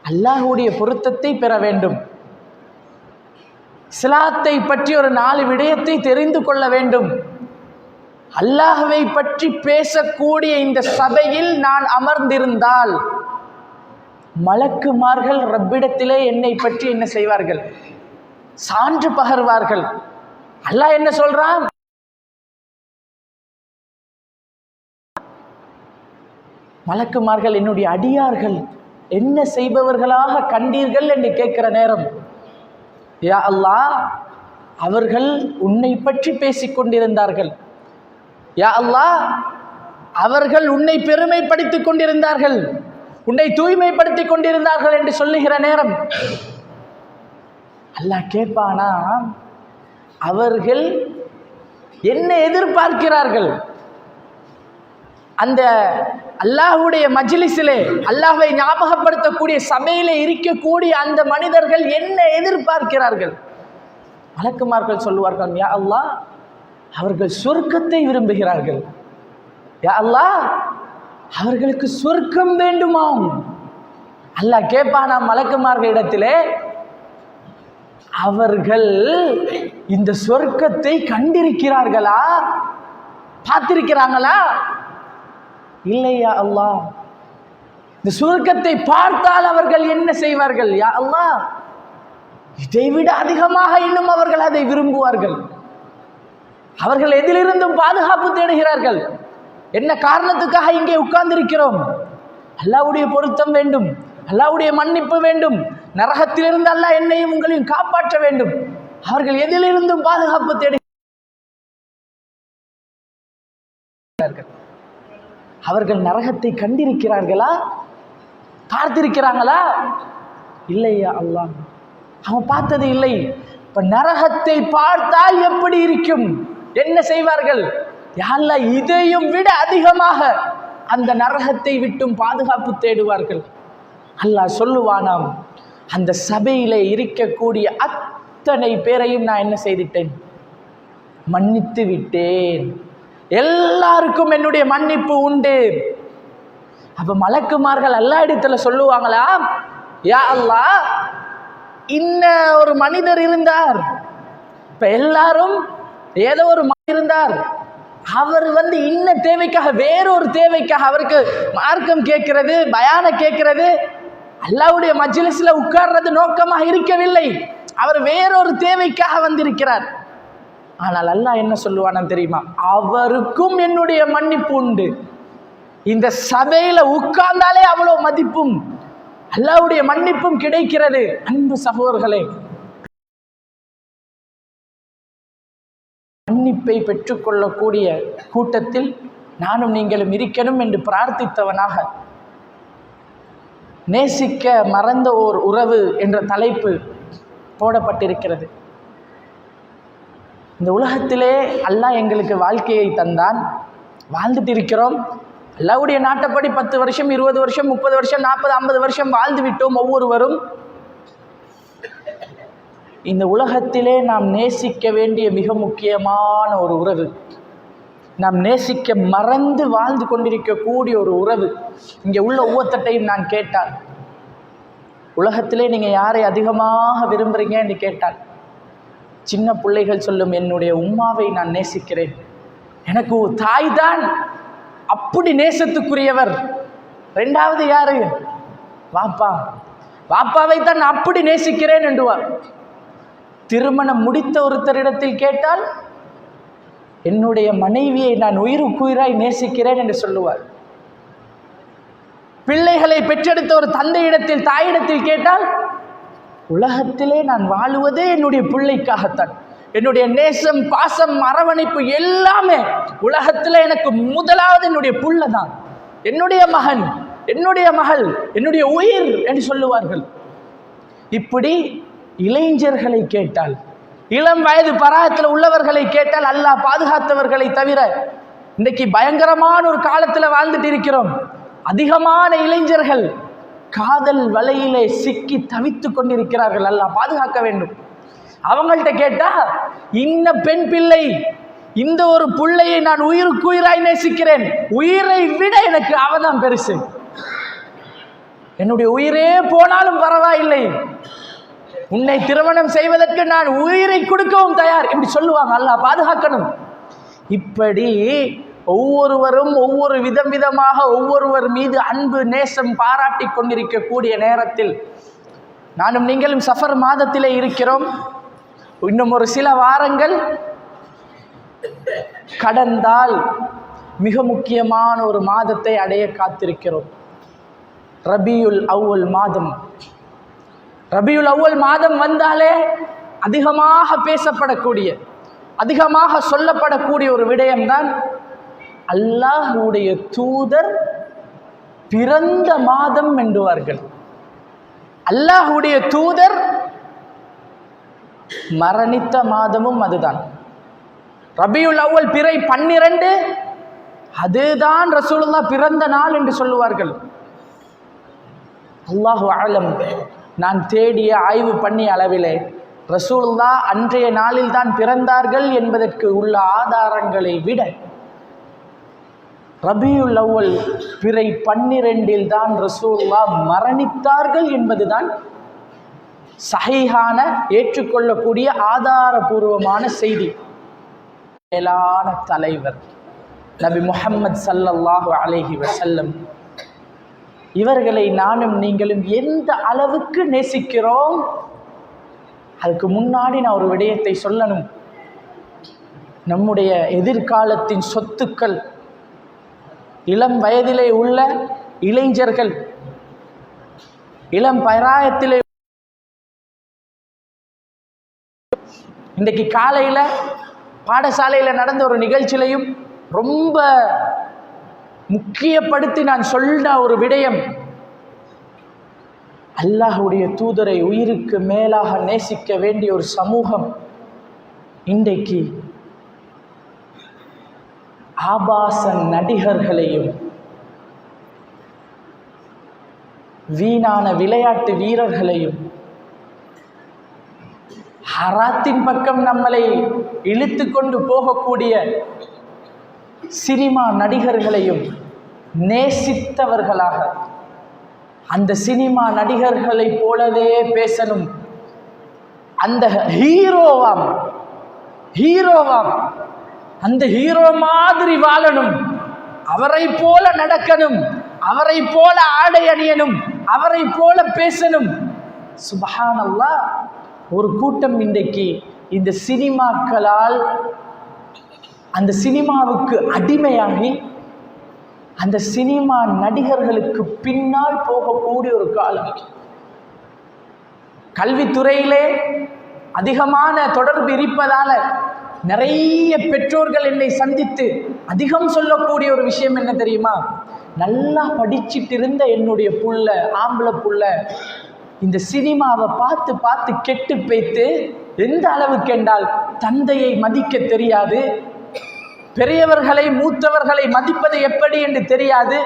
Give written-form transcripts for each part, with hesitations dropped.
அல்லாஹ்வுடைய பொருத்தத்தை பெற வேண்டும். இஸ்லாத்தை பற்றி ஒரு 4 விடயத்தை தெரிந்து கொள்ள வேண்டும். அல்லாஹ்வை பற்றி பேசக்கூடிய இந்த சபையில் நான் அமர்ந்திருந்தால் மலக்குமார்கள் ரப்பிடத்திலே என்னை பற்றி என்ன செய்வார்கள்? சான்று பகர்வார்கள். அல்லாஹ் என்ன சொல்றான்? மலக்குமார்கள் என்னுடைய அடியார்கள் என்ன செய்பவர்களாக கண்டீர்கள் என்று கேட்கிற நேரம், யா அல்லாஹ், அவர்கள் உன்னை பற்றி பேசிக் கொண்டிருந்தார்கள். யா அல்லாஹ், அவர்கள் உன்னை பெருமைப்படுத்திக் கொண்டிருந்தார்கள், உன்னை தூய்மைப்படுத்திக் கொண்டிருந்தார்கள் என்று சொல்லுகிற நேரம் அல்லாஹ் கேட்பானா, அவர்கள் என்ன எதிர்பார்க்கிறார்கள்? அந்த அல்லாஹ்வுடைய மஜ்லிஸிலே, அல்லாஹ்வை ஞாபகப்படுத்தக்கூடிய சபையிலே இருக்கக்கூடிய அந்த மனிதர்கள் என்ன எதிர்பார்க்கிறார்கள்? மலக்குமார்கள் சொல்லுவார்கள், யா அல்லாஹ், அவர்கள் சொர்க்கத்தை விரும்புகிறார்கள். யா அல்லாஹ், அவர்களுக்கு சொர்க்கம் வேண்டுமாம். அல்லாஹ் கேட்பானா மலக்குமார்களிடத்திலே, அவர்கள் இந்த சொர்க்கத்தை கண்டிருக்கிறார்களா, பார்த்திருக்கிறாங்களா? இல்லையா அல்லாஹ், இந்த சுவர்க்கத்தை பார்த்தால் அவர்கள் என்ன செய்வார்கள்? யா அல்லாஹ், இதைவிட அதிகமாக இன்னும் அவர்கள் அதை விரும்புவார்கள். அவர்கள் எதிலிருந்தும் பாதுகாப்பு தேடுகிறார்கள். என்ன காரணத்துக்காக இங்கே உட்கார்ந்திருக்கிறோம்? அல்லாஹ்வுடைய பொருத்தம் வேண்டும், அல்லாஹ்வுடைய மன்னிப்பு வேண்டும், நரகத்திலிருந்து அல்லாஹ் என்னையும் உங்களையும் காப்பாற்ற வேண்டும். அவர்கள் எதிலிருந்தும் பாதுகாப்பு தேடுகிறார்கள். அவர்கள் நரகத்தை கண்டிருக்கிறார்களா, பார்த்திருக்கிறாங்களா? இல்லையா அல்லாஹ், அவன் பார்த்தது இல்லை. இப்ப நரகத்தை பார்த்தால் எப்படி இருக்கும்? என்ன செய்வார்கள்? யா அல்லாஹ், இதையும் விட அதிகமாக அந்த நரகத்தை விட்டும் பாதுகாப்பு தேடுவார்கள். அல்லாஹ் சொல்லுவானாம், அந்த சபையிலே இருக்கக்கூடிய அத்தனை பேரையும் நான் என்ன செய்துட்டேன்? மன்னித்து விட்டேன். எல்லாருக்கும் என்னுடைய மன்னிப்பு உண்டு. அப்ப மலக்குமார்கள் அல்லாஹ் இடத்துல சொல்லுவாங்களா, யா அல்லாஹ், இன்ன ஒரு மனிதர் இருந்தார். இப்ப எல்லாரும் ஏதோ ஒரு இருந்தார், அவர் இன்ன தேவைக்காக, வேறொரு தேவைக்காக, அவருக்கு மார்க்கம் கேட்கிறது, பயான கேட்கிறது, அல்லாஹ்வுடைய மஜ்லிஸ்ல உட்கார்றது நோக்கமாக இருக்கவில்லை. அவர் வேறொரு தேவைக்காக வந்திருக்கிறார். ஆனால் அல்லாஹ் என்ன சொல்லுவானா தெரியுமா? அவருக்கும் என்னுடைய மன்னிப்பு உண்டு. இந்த சபையில உட்கார்ந்தாலே அவ்வளவு மதிப்பும் அல்லாஹ்வுடைய மன்னிப்பும் கிடைக்கிறது. அன்பு சகோதரர்களே, மன்னிப்பை பெற்றுக்கொள்ளக்கூடிய கூட்டத்தில் நானும் நீங்களும் இருக்கணும் என்று பிரார்த்தித்தவனாக நேசிக்க மறந்த ஓர் உறவு என்ற தலைப்பு போடப்பட்டிருக்கிறது. இந்த உலகத்திலே அல்லாஹ் எங்களுக்கு வாழ்க்கையை தந்தான், வாழ்ந்துட்டு இருக்கிறோம். அல்லாஹ்வுடைய நாட்டப்படி 10 வருஷம், 20 வருஷம், 30 வருஷம், 40, 50 வருஷம் வாழ்ந்து விட்டோம் ஒவ்வொருவரும். இந்த உலகத்திலே நாம் நேசிக்க வேண்டிய மிக முக்கியமான ஒரு உறவு, நாம் நேசிக்க மறந்து வாழ்ந்து கொண்டிருக்கக்கூடிய ஒரு உறவு. இங்கே உள்ள ஒவ்வொருத்தையும் நான் கேட்டால், உலகத்திலே நீங்கள் யாரை அதிகமாக விரும்புகிறீங்க என்று கேட்டால், சின்ன பிள்ளைகள் சொல்லும், என்னுடைய உம்மாவை நான் நேசிக்கிறேன், எனக்கு தாய் தான் அப்படி நேசத்துக்குரியவர். 2வது யாரு? வாப்பா, வாப்பாவை தான் நான் அப்படி நேசிக்கிறேன் என்றுவார். திருமணம் முடித்த ஒருத்தரிடத்தில் கேட்டால், என்னுடைய மனைவியை நான் உயிருக்குயிராய் நேசிக்கிறேன் என்று சொல்லுவார். பிள்ளைகளை பெற்றெடுத்த ஒரு தந்தையிடத்தில், தாயிடத்தில் கேட்டால், உலகத்திலே நான் வாழுவதே என்னுடைய பிள்ளைக்காகத்தான், என்னுடைய நேசம், பாசம், அரவணைப்பு எல்லாமே உலகத்தில் எனக்கு முதலாவது என்னுடைய புள்ள தான், என்னுடைய மகன், என்னுடைய மகள், என்னுடைய உயிர் என்று சொல்லுவார்கள். இப்படி இளைஞர்களை கேட்டால், இளம் வயது பராயத்தில் உள்ளவர்களை கேட்டால், அல்லாஹ் பாதுகாத்தவர்களை தவிர இன்றைக்கு பயங்கரமான ஒரு காலத்தில் வாழ்ந்துட்டு இருக்கிறோம். அதிகமான இளைஞர்கள் காதல் வலையிலே சிக்கி தவித்து கொண்டிருக்கிறார்கள். அல்லாஹ் பாதுகாக்க வேண்டும். அவங்கள்ட்ட கேட்டா, இன்ன பெண் பிள்ளை, இந்த ஒரு பிள்ளையை நான் உயிருக்குயிராய் நேசிக்கிறேன், உயிரை விட எனக்கு அவதான் பெருசு. என்னுடைய உயிரே போனாலும் பரவாயில்லை, உன்னை திருமணம் செய்வதற்கு நான் உயிரை கொடுக்கவும் தயார், இப்படி சொல்லுவாங்க. அல்லாஹ் பாதுகாக்கணும். இப்படி ஒவ்வொருவரும் ஒவ்வொரு விதமாக ஒவ்வொருவர் மீது அன்பு நேசம் பாராட்டி கொண்டிருக்கக்கூடிய நேரத்தில் நானும் நீங்களும் சஃபர் மாதத்திலே இருக்கிறோம். இன்னும் ஒரு சில வாரங்கள் கடந்தால் மிக முக்கியமான ஒரு மாதத்தை அடைய காத்திருக்கிறோம். ரபியுல் அவ்வல் மாதம். ரபியுல் அவ்வல் மாதம் வந்தாலே அதிகமாக பேசப்படக்கூடிய, அதிகமாக சொல்லப்படக்கூடிய ஒரு விடயம்தான் அல்லாஹ்வுடைய தூதர் பிறந்த மாதம் என்பார்கள். அல்லாஹ்வுடைய தூதர் மரணித்த மாதமும் அதுதான். ரபியுல் அவ்வல் பிறை 12, அதுதான் ரசூலுல்லாஹ் பிறந்த நாள் என்று சொல்லுவார்கள். அல்லாஹு அலம், நான் தேடிய ஆய்வு பண்ணிய அளவிலே ரசூலுல்லாஹ் அன்றைய நாளில் தான் பிறந்தார்கள் என்பதற்கு உள்ள ஆதாரங்களை விட ரபியுல் அவ்வல் பிறை 12 தான் ரசூலுல்லாஹ் மரணித்தார்கள் என்பதுதான் சஹீஹான ஏற்றுக்கொள்ளக்கூடிய ஆதாரபூர்வமான செய்தி. மேலான தலைவர் நபி முஹம்மது ஸல்லல்லாஹு அலைஹி வஸல்லம் இவர்களை நானும் நீங்களும் எந்த அளவுக்கு நேசிக்கிறோம். அதுக்கு முன்னாடி நான் ஒரு விடயத்தை சொல்லணும். நம்முடைய எதிர்காலத்தின் சொத்துக்கள், இளம் வயதிலே உள்ள இளைஞர்கள், இளம் பராயத்திலே, இன்றைக்கு காலையில் பாடசாலையில் நடந்த ஒரு நிகழ்ச்சியிலையும் ரொம்ப முக்கியப்படுத்தி நான் சொன்ன ஒரு விடயம், அல்லாஹ்வுடைய தூதரை உயிருக்கு மேலாக நேசிக்க வேண்டிய ஒரு சமூகம் இன்றைக்கு ஆபாச நடிகர்களையும் வீணான விளையாட்டு வீரர்களையும் ஹராத்தின் பக்கம் நம்மளை இழுத்து கொண்டு போகக்கூடிய சினிமா நடிகர்களையும் நேசித்தவர்களாக, அந்த சினிமா நடிகர்களை போலவே பேசணும், அந்த ஹீரோவாம் அந்த ஹீரோ மாதிரி வாழணும், அவரை போல நடக்கணும், அவரை போல ஆடை அணியணும், அவரை போல பேசணும். சுப்ஹானல்லாஹ். ஒரு கூட்டம் இன்றைக்கு இந்த சினிமாக்களால் அந்த சினிமாவுக்கு அடிமையாகி அந்த சினிமா நடிகர்களுக்கு பின்னால் போகக்கூடிய ஒரு காலம். கல்வித்துறையிலே அதிகமான தொடர்பு இருப்பதால நிறைய பெற்றோர்கள் என்னை சந்தித்து அதிகம் சொல்லக்கூடிய ஒரு விஷயம் என்ன தெரியுமா? நல்லா படிச்சுட்டு இருந்த என்னுடைய புள்ள, ஆம்பளை புள்ள இந்த சினிமாவை பார்த்து பார்த்து கெட்டு போய்த்து எந்த அளவுக்கு என்றால் தந்தையை மதிக்க தெரியாது, பெரியவர்களை மூத்தவர்களை மதிப்பது எப்படி என்று தெரியாது,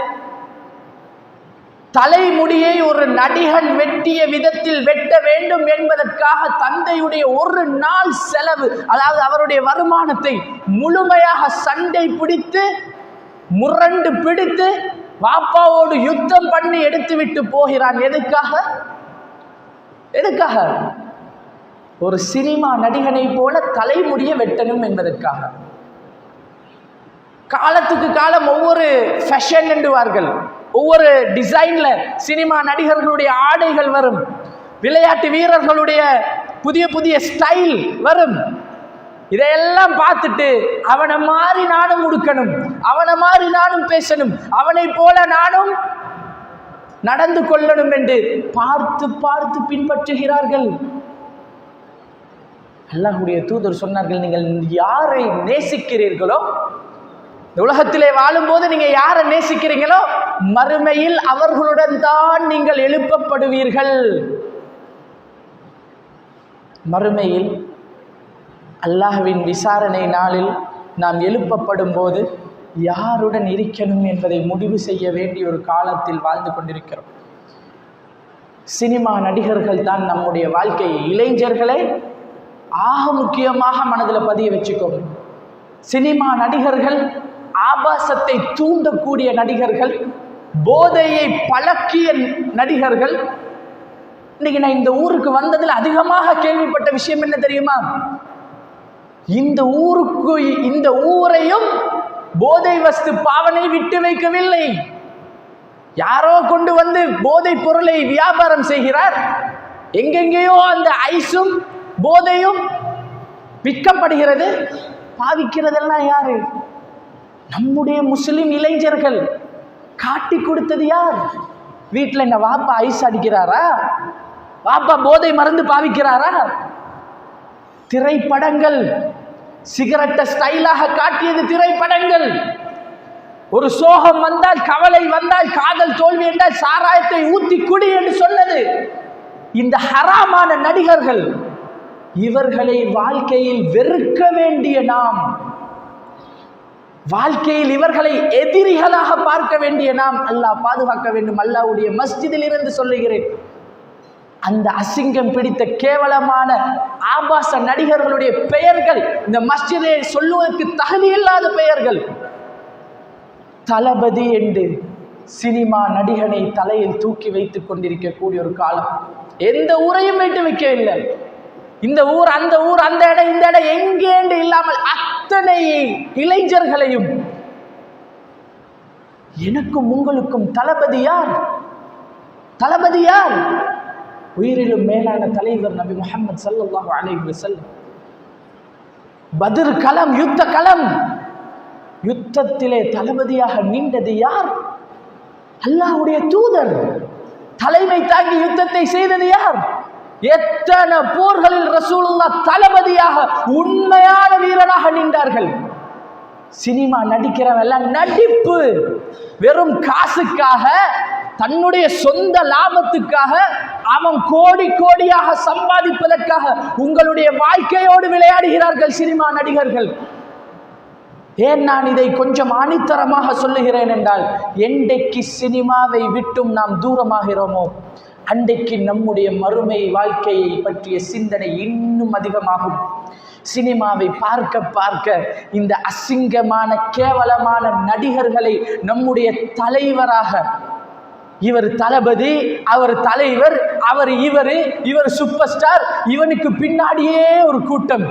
தலைமுடியை ஒரு நடிகன் வெட்டிய விதத்தில் வெட்ட வேண்டும் என்பதற்காக தந்தையுடைய ஒரு நாள் செலவு, அதாவது அவருடைய வருமானத்தை முழுமையாக சண்டை பிடித்து முரண்டு பிடித்து வாப்பாவோடு யுத்தம் பண்ணி எடுத்துவிட்டு போகிறான். எதுக்காக? ஒரு சினிமா நடிகனை போல தலைமுடியை வெட்டணும் என்பதற்காக. காலத்துக்கு காலம் ஒவ்வொரு ஃபேஷன் என்றுவார்கள், ஒவ்வொரு டிசைன்ல சினிமா நடிகர்களுடைய ஆடைகள் வரும், விளையாட்டு வீரர்களுடைய புதிய புதிய ஸ்டைல் வரும். இதையெல்லாம் பார்த்துட்டு அவனை மாதிரி நானும் உடுக்கணும், அவனை மாதிரி நானும் பேசணும், அவனை போல நானும் நடந்து கொள்ளணும் என்று பார்த்து பார்த்து பின்பற்றுகிறார்கள். அல்லாஹ்வுடைய தூதர் சொன்னார்கள், நீங்கள் யாரை நேசிக்கிறீர்களோ, உலகத்திலே வாழும்போது நீங்க யாரை நேசிக்கிறீங்களோ மறுமையில் அவர்களுடன் தான் நீங்கள் எழுப்பப்படுவீர்கள். மறுமையில் அல்லாஹ்வின் விசாரணை நாளில் நாம் எழுப்பப்படும் போது யாருடன் இருக்கணும் என்பதை முடிவு செய்ய வேண்டிய ஒரு காலத்தில் வாழ்ந்து கொண்டிருக்கிறோம். சினிமா நடிகர்கள் தான் நம்முடைய வாழ்க்கையை, இளைஞர்களே ஆக முக்கியமாக மனதில் பதிய வச்சுக்கோங்க. சினிமா நடிகர்கள், ஆபாசத்தை தூண்டக்கூடிய நடிகர்கள், போதையை பழக்கிய நடிகர்கள். இன்னைக்கு நான் இந்த ஊருக்கு வந்ததில் அதிகமாக கேள்விப்பட்ட விஷயம் என்ன தெரியுமா? இந்த ஊரையும் போதை வஸ்து பாவனை விட்டு வைக்கவில்லை. யாரோ கொண்டு வந்து போதை பொருளை வியாபாரம் செய்கிறார். எங்கெங்கேயோ அந்த ஐஸும் போதையும் விற்கப்படுகிறது. பாவிக்கிறதெல்லாம் யாரு? நம்முடைய முஸ்லிம் இளைஞர்கள். காட்டி கொடுத்தது யார்? வீட்டில் என்ன வாப்பா ஐஸ் அடிக்கிறாரா? வாப்பா போதை மருந்து பாவிக்கிறாரா? திரைப்படங்கள். சிகரெட்டை ஸ்டைலாக காட்டியது திரைப்படங்கள். ஒரு சோகம் வந்தால், கவலை வந்தால், காதல் தோல்வி என்றால் சாராயத்தை ஊத்தி குடி என்று சொன்னது இந்த ஹராமான நடிகர்கள். இவர்களை வாழ்க்கையில் வெறுக்க வேண்டிய நாம், வாழ்க்கையில் இவர்களை எதிரிகளாக பார்க்க வேண்டிய நாம், அல்லாஹ் பாதுகாக்க வேண்டும். அல்லாஹ்வுடைய மஸ்ஜிதில் இருந்து சொல்லுகிறேன், அந்த அசிங்கம் பிடித்த கேவலமான ஆபாச நடிகர்களுடைய பெயர்கள் இந்த மஸ்ஜிதை சொல்லுவதற்கு தகுதியில்லாத பெயர்கள். தளபதி என்று சினிமா நடிகனை தலையில் தூக்கி வைத்துக் கொண்டிருக்கக்கூடிய ஒரு காலம். எந்த ஊரையும் வைத்து வைக்கவில்லை. இந்த ஊர், அந்த ஊர், அந்த இடம், இந்த இடம், எங்கேண்டு இல்லாமல் அத்தனை இளைஞர்களையும், எனக்கும் உங்களுக்கும் தளபதி யார்? தளபதி யார்? உயிரிலும் மேலான தலைவர் நபி முஹம்மது ஸல்லல்லாஹு அலைஹி வஸல்லம். பத்ர் களம், யுத்த களம், யுத்தத்திலே தளபதியாக நின்றது யார்? அல்லாஹ்வுடைய தூதர். தலைமை தாங்கி யுத்தத்தை செய்தது யார்? எத்தனை போர்களில் ரசூலுல்லாஹ் தளபதியாக உண்மையான வீரனாக நின்றார்கள். சினிமா நடிக்கிறவெல்லாம் நடிப்பு. வெறும் காசுக்காக, தன்னுடைய சொந்த லாபத்துக்காக, அவன் கோடி கோடியாக சம்பாதிப்பதற்காக உங்களுடைய வாழ்க்கையோடு விளையாடுகிறார்கள் சினிமா நடிகர்கள். ஏன் நான் இதை கொஞ்சம் ஆணித்தரமாக சொல்லுகிறேன் என்றால், என்றைக்கு சினிமாவை விட்டும் நாம் தூரமாகிறோமோ அன்றைக்கு நம்முடைய மறுமை வாழ்க்கையை பற்றிய சிந்தனை இன்னும் அதிகமாகும். சினிமாவை பார்க்க பார்க்க இந்த அசிங்கமான கேவலமான நடிகர்களை நம்முடைய தலைவராக, இவர் தளபதி, அவர் தலைவர், அவர் இவர் சூப்பர் ஸ்டார், இவனுக்கு பின்னாடியே ஒரு கூட்டம்,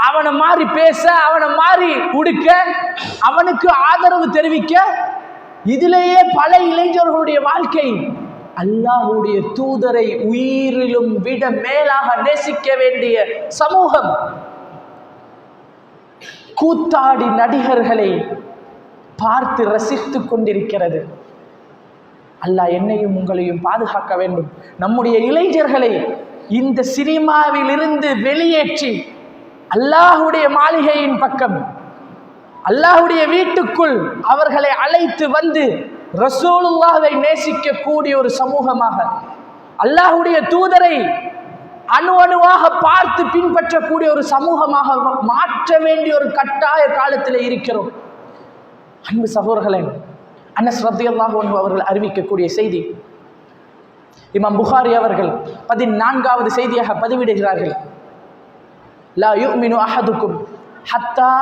அவனை மாறி பேச, அவனை மாறி உடுக்க, அவனுக்கு ஆதரவு தெரிவிக்க, இதிலேயே பல இளைஞர்களுடைய வாழ்க்கை. அல்லாஹ்வுடைய தூதரை உயிரிலும் விட மேலாக நேசிக்க வேண்டிய சமூகம் கூத்தாடி நடிகர்களை பார்த்து ரசித்துக் கொண்டிருக்கிறது. அல்லாஹ் என்னையும் உங்களையும் பாதுகாக்க வேண்டும். நம்முடைய இளைஞர்களை இந்த சினிமாவில் இருந்து வெளியேற்றி அல்லாஹ்வுடைய மாளிகையின் பக்கம், அல்லாஹ்வுடைய வீட்டுக்குள் அவர்களை அழைத்து வந்து ரசூலுல்லாஹை நேசிக்கக்கூடிய ஒரு சமூகமாக, அல்லாஹ்வுடைய தூதரை அணு அணுவாக பார்த்து பின்பற்றக்கூடிய ஒரு சமூகமாக மாற்ற வேண்டிய ஒரு கட்டாய காலத்தில் இருக்கிறோம். அன்பு சகோதரர்களே, அனஸ் ரலியல்லாஹு அன்ஹு அவர்கள் அறிவிக்கக்கூடிய செய்தி, இமாம் புகாரி அவர்கள் 14வது செய்தியாக பதிவிடுகிறார்கள். லா யுமினு அஹதுக்கும் ஹத்தா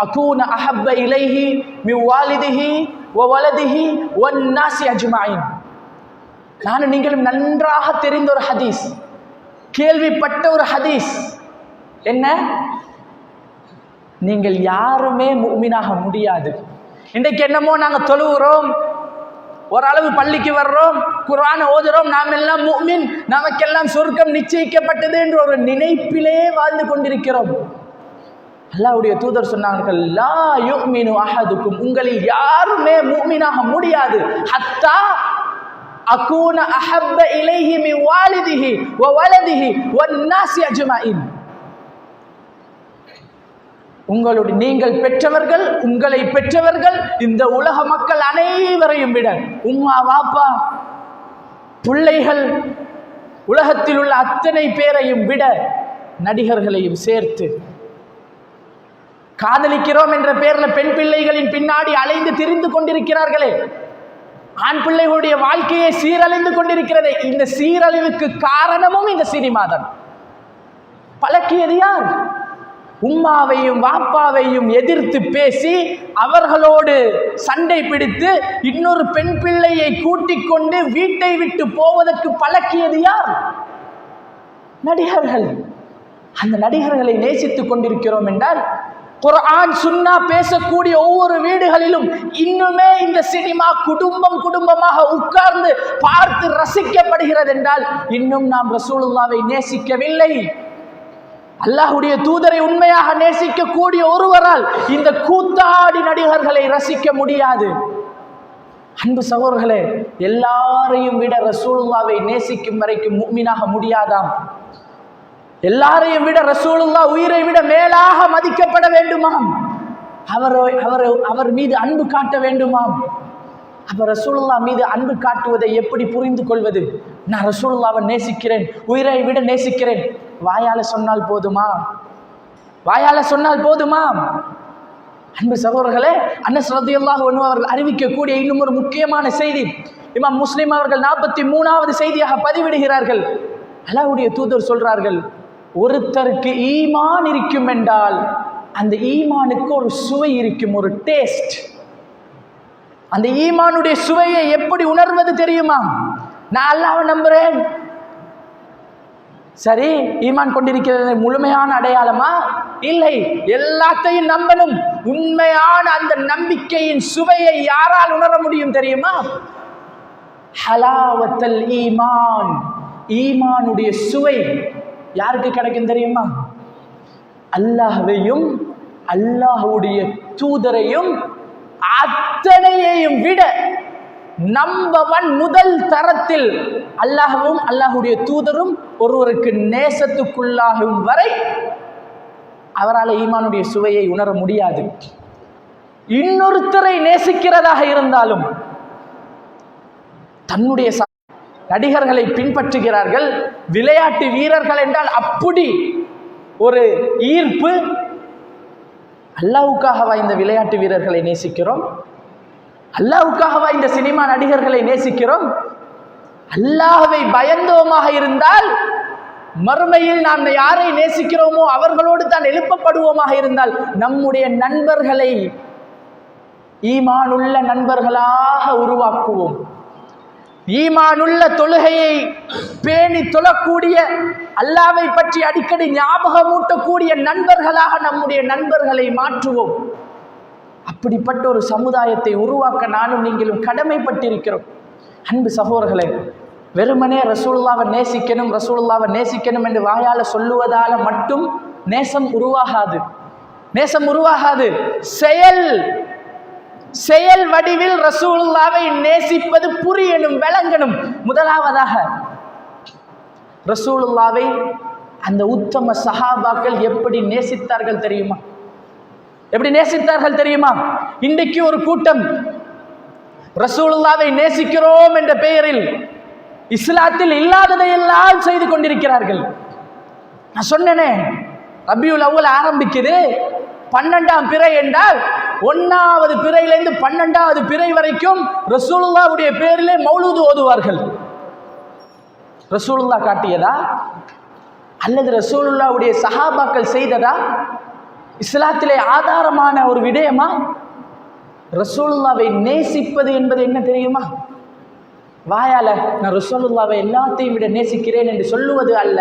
அகூன அஹப்ப இலைஹி மின் வாலிதிஹி வ வலதிஹி வன் நாஸி அஜ்மஈன். நானும் நீங்களும் நன்றாக தெரிந்த ஒரு ஹதீஸ், கேள்விப்பட்ட ஒரு ஹதீஸ். என்ன? நீங்கள் யாருமே முஃமினாக முடியாது. இன்றைக்கு என்னமோ நாங்கள் தொழுகிறோம், ஓரளவு பள்ளிக்கு வர்றோம், குர்ஆனை ஓதுறோம், நாம் எல்லாம் முஃமின், நமக்கெல்லாம் சொர்க்கம் நிச்சயிக்கப்பட்டது என்ற ஒரு நினைப்பிலே வாழ்ந்து கொண்டிருக்கிறோம். அல்லாஹ்வுடைய தூதர் சொன்னார்கள், லா யுமினு அஹதுக்கும், உங்களில் யாருமே முஃமினாக முடியாது. ஹத்தா அகூன அஹப்ப இலைஹி மின் வாலிதிஹி வ வலதிஹி வன் நாஸி அஜ்மஈன். உங்களுடைய, நீங்கள் பெற்றவர்கள், உங்களை பெற்றவர்கள், இந்த உலக மக்கள் அனைவரையும் விட, உம்மா வாப்பா பிள்ளைகள், உலகத்தில் உள்ள அத்தனை பேரையும் விட, நடிகர்களையும் சேர்த்து காதலிக்கிறோம் என்ற பெயரில் பெண் பிள்ளைகளின் பின்னாடி அலைந்து திரிந்து கொண்டிருக்கிறார்களே, ஆண் பிள்ளைகளுடைய வாழ்க்கையை சீரழிந்து கொண்டிருக்கிறதே, இந்த சீரழிவுக்கு காரணமும் இந்த சினிமா தான். பழக்கியது யார்? உம்மாவையும் வாப்பாவையும் எதிர்த்து பேசி அவர்களோடு சண்டை பிடித்து இன்னொரு பெண் பிள்ளையை கூட்டிக் கொண்டு வீட்டை விட்டு போவதற்கு பழக்கியது யார்? நடிகர்கள். அந்த நடிகர்களை நேசித்துக் கொண்டிருக்கிறோம் என்றால், குர்ஆன் சுன்னா பேசக்கூடிய ஒவ்வொரு வீடுகளிலும் இன்னுமே இந்த சினிமா குடும்பமாக உட்கார்ந்து பார்த்து ரசிக்கப்படுகிறது என்றால் இன்னும் நாம் ரசூலுல்லாவை நேசிக்கவில்லை. அல்லாஹ்வுடைய தூதரை உண்மையாக நேசிக்கக்கூடிய ஒருவரால் இந்த கூத்தாடி நடிகர்களை ரசிக்க முடியாது. அன்பு சகோதரர்களே, எல்லாரையும் விட ரசூலுல்லாவை நேசிக்கும் வரைக்கும் முஃமினாக முடியாதாம். எல்லாரையும் விட ரசூலுல்லா உயிரை விட மேலாக மதிக்கப்பட வேண்டுமாம். அவர் மீது அன்பு காட்ட வேண்டுமாம். அப்ப ரசூலுல்லா மீது அன்பு காட்டுவதை எப்படி புரிந்து கொள்வது? நான் ரசூலுல்லாவை நேசிக்கிறேன், உயிரை விட நேசிக்கிறேன், வாயால சொன்னால் போதுமா? வாயால சொன்னால் போதுமா? அன்பு சகோதரர்களே, அனஸ் ரலியல்லாஹு அன்ஹு அவர்கள் அறிவிக்கக்கூடிய இன்னும் ஒரு முக்கியமான செய்தி இமாம் முஸ்லிம் அவர்கள் 43வது செய்தியாக பதிவிடுகிறார்கள். அல்லாஹ்வுடைய தூதர் சொல்றார்கள், ஒருத்தருக்கு ஈமான் இருக்கும் என்றால் அந்த ஈமானுக்கு ஒரு சுவை இருக்கும், ஒரு டேஸ்ட். அந்த ஈமானுடைய சுவையை எப்படி உணர்வது தெரியுமா? நான் அல்லாஹ்வை நம்புறேன், சரி, ஈமான் கொண்டிருக்கிறது முழுமையான அடையாளமா? இல்லை, எல்லாத்தையும் நம்பணும். உண்மையான அந்த நம்பிக்கையின் சுவையை யாரால் உணர முடியும் தெரியுமா? ஹலாவத்தல் ஈமான், ஈமானுடைய சுவை யாருக்கு கிடைக்கும் தெரியுமா? அல்லாஹ்வையும் அல்லாஹ்வுடைய தூதரையும் அத்தனையையும் விட நம்பர் 1 முதல் தரத்தில் அல்லாஹ்வும் அல்லாஹ்வுடைய தூதரும் ஒருவருக்கு நேசத்துக்குள்ளாகும் வரை அவரால் ஈமானுடைய சுவையை உணர முடியாது. இன்னொருத்தரை நேசிக்கிறதாக இருந்தாலும் தன்னுடைய நடிகர்களை பின்பற்றுகிறார்கள். விளையாட்டு வீரர்கள் என்றால் அப்படி ஒரு ஈர்ப்பு. அல்லாஹ்வுக்காகவா இந்த விளையாட்டு வீரர்களை நேசிக்கிறோம்? அல்லாஹ்வுக்காகவா இந்த சினிமா நடிகர்களை நேசிக்கிறோம்? அல்லாஹ்வை பயந்தோமாக இருந்தால் மறுமையில் நாம் யாரை நேசிக்கிறோமோ அவர்களோடு தான் எழுப்பப்படுவோமாக இருந்தால் நம்முடைய நண்பர்களை ஈமானுள்ள நண்பர்களாக உருவாக்குவோம். ஈமானுள்ள தொழுகையை பேணி தொழக்கூடிய, அல்லாஹ்வை பற்றி அடிக்கடி ஞாபகமூட்டக்கூடிய நண்பர்களாக நம்முடைய நண்பர்களை மாற்றுவோம். அப்படிப்பட்ட ஒரு சமுதாயத்தை உருவாக்க நானும் நீங்களும் கடமைப்பட்டிருக்கிறோம். அன்பு சகோதரர்களே, வெறுமனே ரசூலுல்லாவை நேசிக்கணும் ரசூலுல்லாவை நேசிக்கணும் என்று வாயால சொல்லுவதால மட்டும் நேசம் உருவாகாது. நேசம் உருவாகாது. செயல் வடிவில் ரசூலுல்லாவை நேசிப்பது புரியணும், விளங்கணும். முதலாவதாக ரசூலுல்லாவை அந்த உத்தம சஹாபாக்கள் எப்படி நேசித்தார்கள் தெரியுமா? எப்படி நேசித்தார்கள் தெரியுமா? இன்றைக்கு ஒரு கூட்டம் ரசூலுல்லாவை நேசிக்கிறோம் என்ற பெயரில் இஸ்லாத்தில் இல்லாததையெல்லாம் செய்து கொண்டிருக்கிறார்கள். நான் சொன்னேனே, ரபியுல் அவ்வல் ஆரம்பிக்குது, 12ஆம் பிறை என்றால் 1வது பிறையிலிருந்து 12வது பிறை வரைக்கும் ரசூலுல்லாவுடைய பேரிலே மௌலூது ஓதுவார்கள். ரசூலுல்லா காட்டியதா அல்லது ரசூலுல்லாவுடைய சஹாபாக்கள் செய்ததா? இஸ்லாத்திலே ஆதாரமான ஒரு விடயமா? ரசூலுல்லாவை நேசிப்பது என்பது என்ன தெரியுமா? வாயால நான் ரசூலுல்லாவை எல்லாத்தையும் விட நேசிக்கிறேன் என்று சொல்லுவது அல்ல,